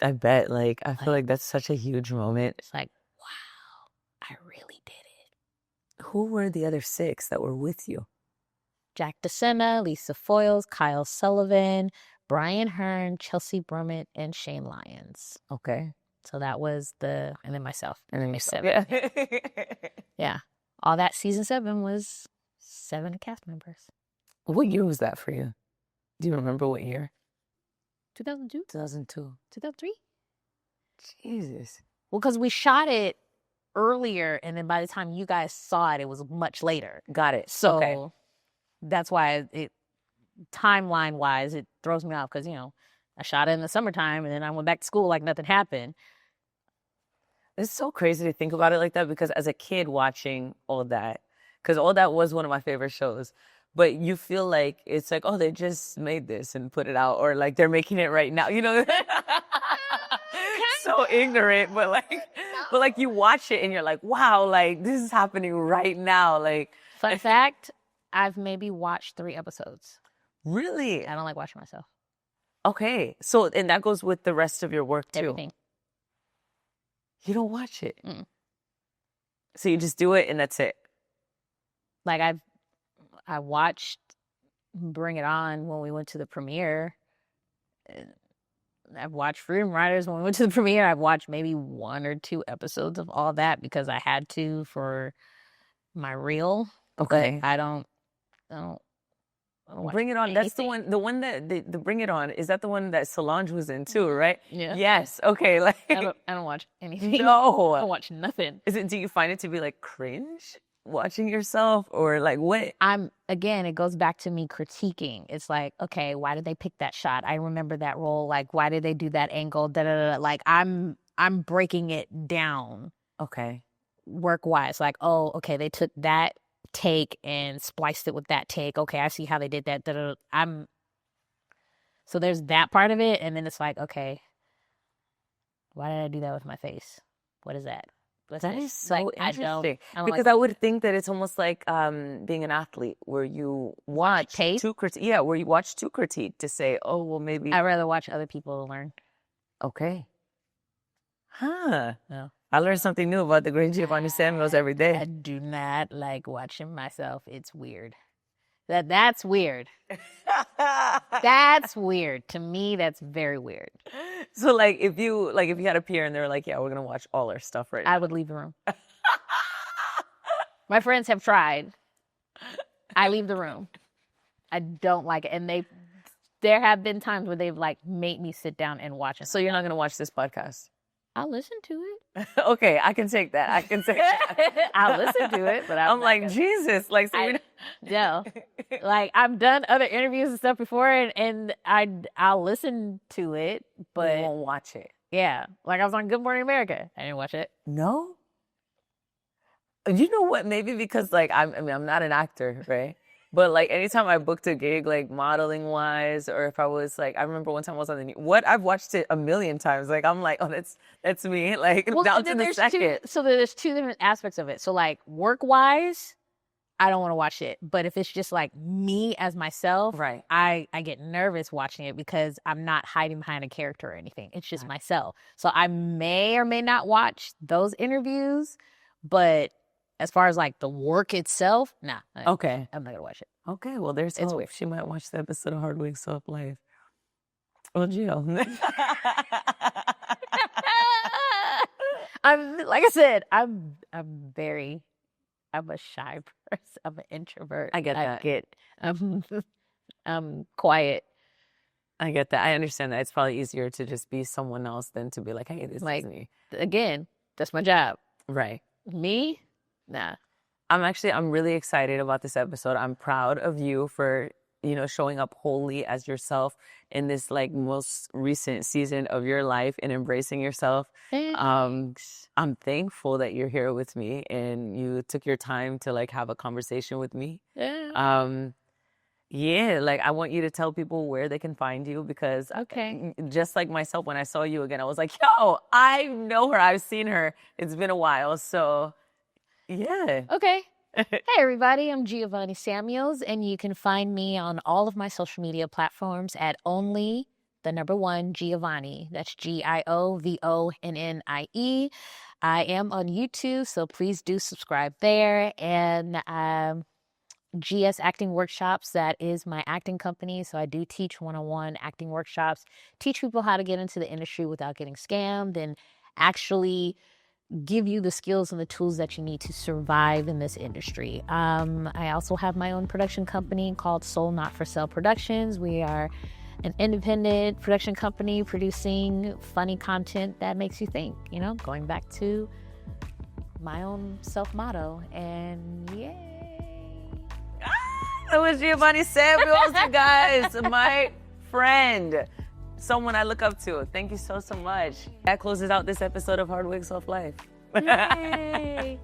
I bet. Like, I feel like that's such a huge moment. It's like, wow, I really did it. Who were the other 6 that were with you? Jack DeSena, Lisa Foyles, Kyle Sullivan, Brian Hearn, Chelsea Brummett, and Shane Lyons. Okay. So that was and then myself. And then myself. 7. Yeah. Yeah. All that season 7 was 7 cast members. What year was that for you? Do you remember what year? 2002? 2002. 2003? Jesus. Well, because we shot it earlier, and then by the time you guys saw it, it was much later. Got it. So okay. That's why timeline-wise, it throws me off because, I shot it in the summertime, and then I went back to school like nothing happened. It's so crazy to think about it like that because as a kid watching All That, because All That was one of my favorite shows, but you feel like it's like, oh, they just made this and put it out, or like they're making it right now, so ignorant, but like you watch it and you're like, wow, like this is happening right now. Like, fun fact, I've maybe watched 3 episodes. Really? I don't like watching myself. Okay. So, and that goes with the rest of your work too. Everything. You don't watch it. So you just do it and that's it. Like I watched Bring It On when we went to the premiere. I've watched Freedom Riders when we went to the premiere. I've watched maybe 1 or 2 episodes of All That because I had to for my reel. Okay. But I don't Bring It On. anything. That's the one that the Bring It On. Is that the one that Solange was in too, right? Yeah. Yes. Okay. Like I don't watch anything. No. I don't watch nothing. Do you find it to be like cringe watching yourself or like what? It goes back to me critiquing. It's like, okay, why did they pick that shot? I remember that role. Like, why did they do that angle? Da, da, da. Like, I'm breaking it down. Okay. Work-wise. Like, oh, okay, they took that take and spliced it with that take. Okay, I see how they did that. Da, da, da. So there's that part of it. And then it's like, okay, why did I do that with my face? What is that? That is so interesting. I don't because I would think that it's almost like being an athlete where you watch to critique. Yeah, where you watch to critique to say, oh, well, maybe. I'd rather watch other people learn. Okay. Huh. No. I learn something new about the great Giovonnie Samuels every day. I do not like watching myself. It's weird. That's weird. That's weird. To me, that's very weird. So if you had a peer and they were like, yeah, we're going to watch all our stuff right now. I would leave the room. My friends have tried. I leave the room. I don't like it. And there have been times where they've made me sit down and watch it. So you're not going to watch this podcast? I'll listen to it. Okay, I can take that. I'll listen to it, but I'm like, Jesus. No. I've done other interviews and stuff before, and I'll listen to it, but you won't watch it. Yeah. I was on Good Morning America. I didn't watch it. No? You know what? Maybe because I'm not an actor, right? But anytime I booked a gig, modeling wise, or if I was I remember one time I was on the news. I've watched it a million times. I'm like, oh, that's me. Down to the second. So there's 2 different aspects of it. So work wise, I don't want to watch it. But if it's just me as myself, right? I get nervous watching it because I'm not hiding behind a character or anything. It's just myself. So I may or may not watch those interviews, but as far as the work itself, nah. Okay. I'm not gonna watch it. Okay, well there's hope. Weird. She might watch the episode of Hard Week Soft Life. Well, Gio. I'm a shy person. I'm an introvert. I get that. I'm quiet. I get that. I understand that. It's probably easier to just be someone else than to be like, hey, this is me. Again, that's my job. Right. Me? Nah. I'm really excited about this episode. I'm proud of you for, showing up wholly as yourself in this most recent season of your life and embracing yourself. Thanks. I'm thankful that you're here with me and you took your time to have a conversation with me. Yeah. Yeah, I want you to tell people where they can find you because just like myself, when I saw you again, I was like, yo, I know her. I've seen her. It's been a while. So yeah. Okay. Hey, everybody. I'm Giovonnie Samuels, and you can find me on all of my social media platforms at only the number 1, Giovonnie. That's Giovonnie. I am on YouTube, so please do subscribe there. And GS Acting Workshops, that is my acting company. So I do teach one-on-one acting workshops, teach people how to get into the industry without getting scammed, and actually give you the skills and the tools that you need to survive in this industry. I also have my own production company called Soul Not For Sale Productions. We are an independent production company producing funny content that makes you think, you know, going back to my own self-motto. And yay. That was Giovonnie Samuels, you guys. My friend. Someone I look up to. Thank you so much. That closes out this episode of Hard Way Soft Life. Yay.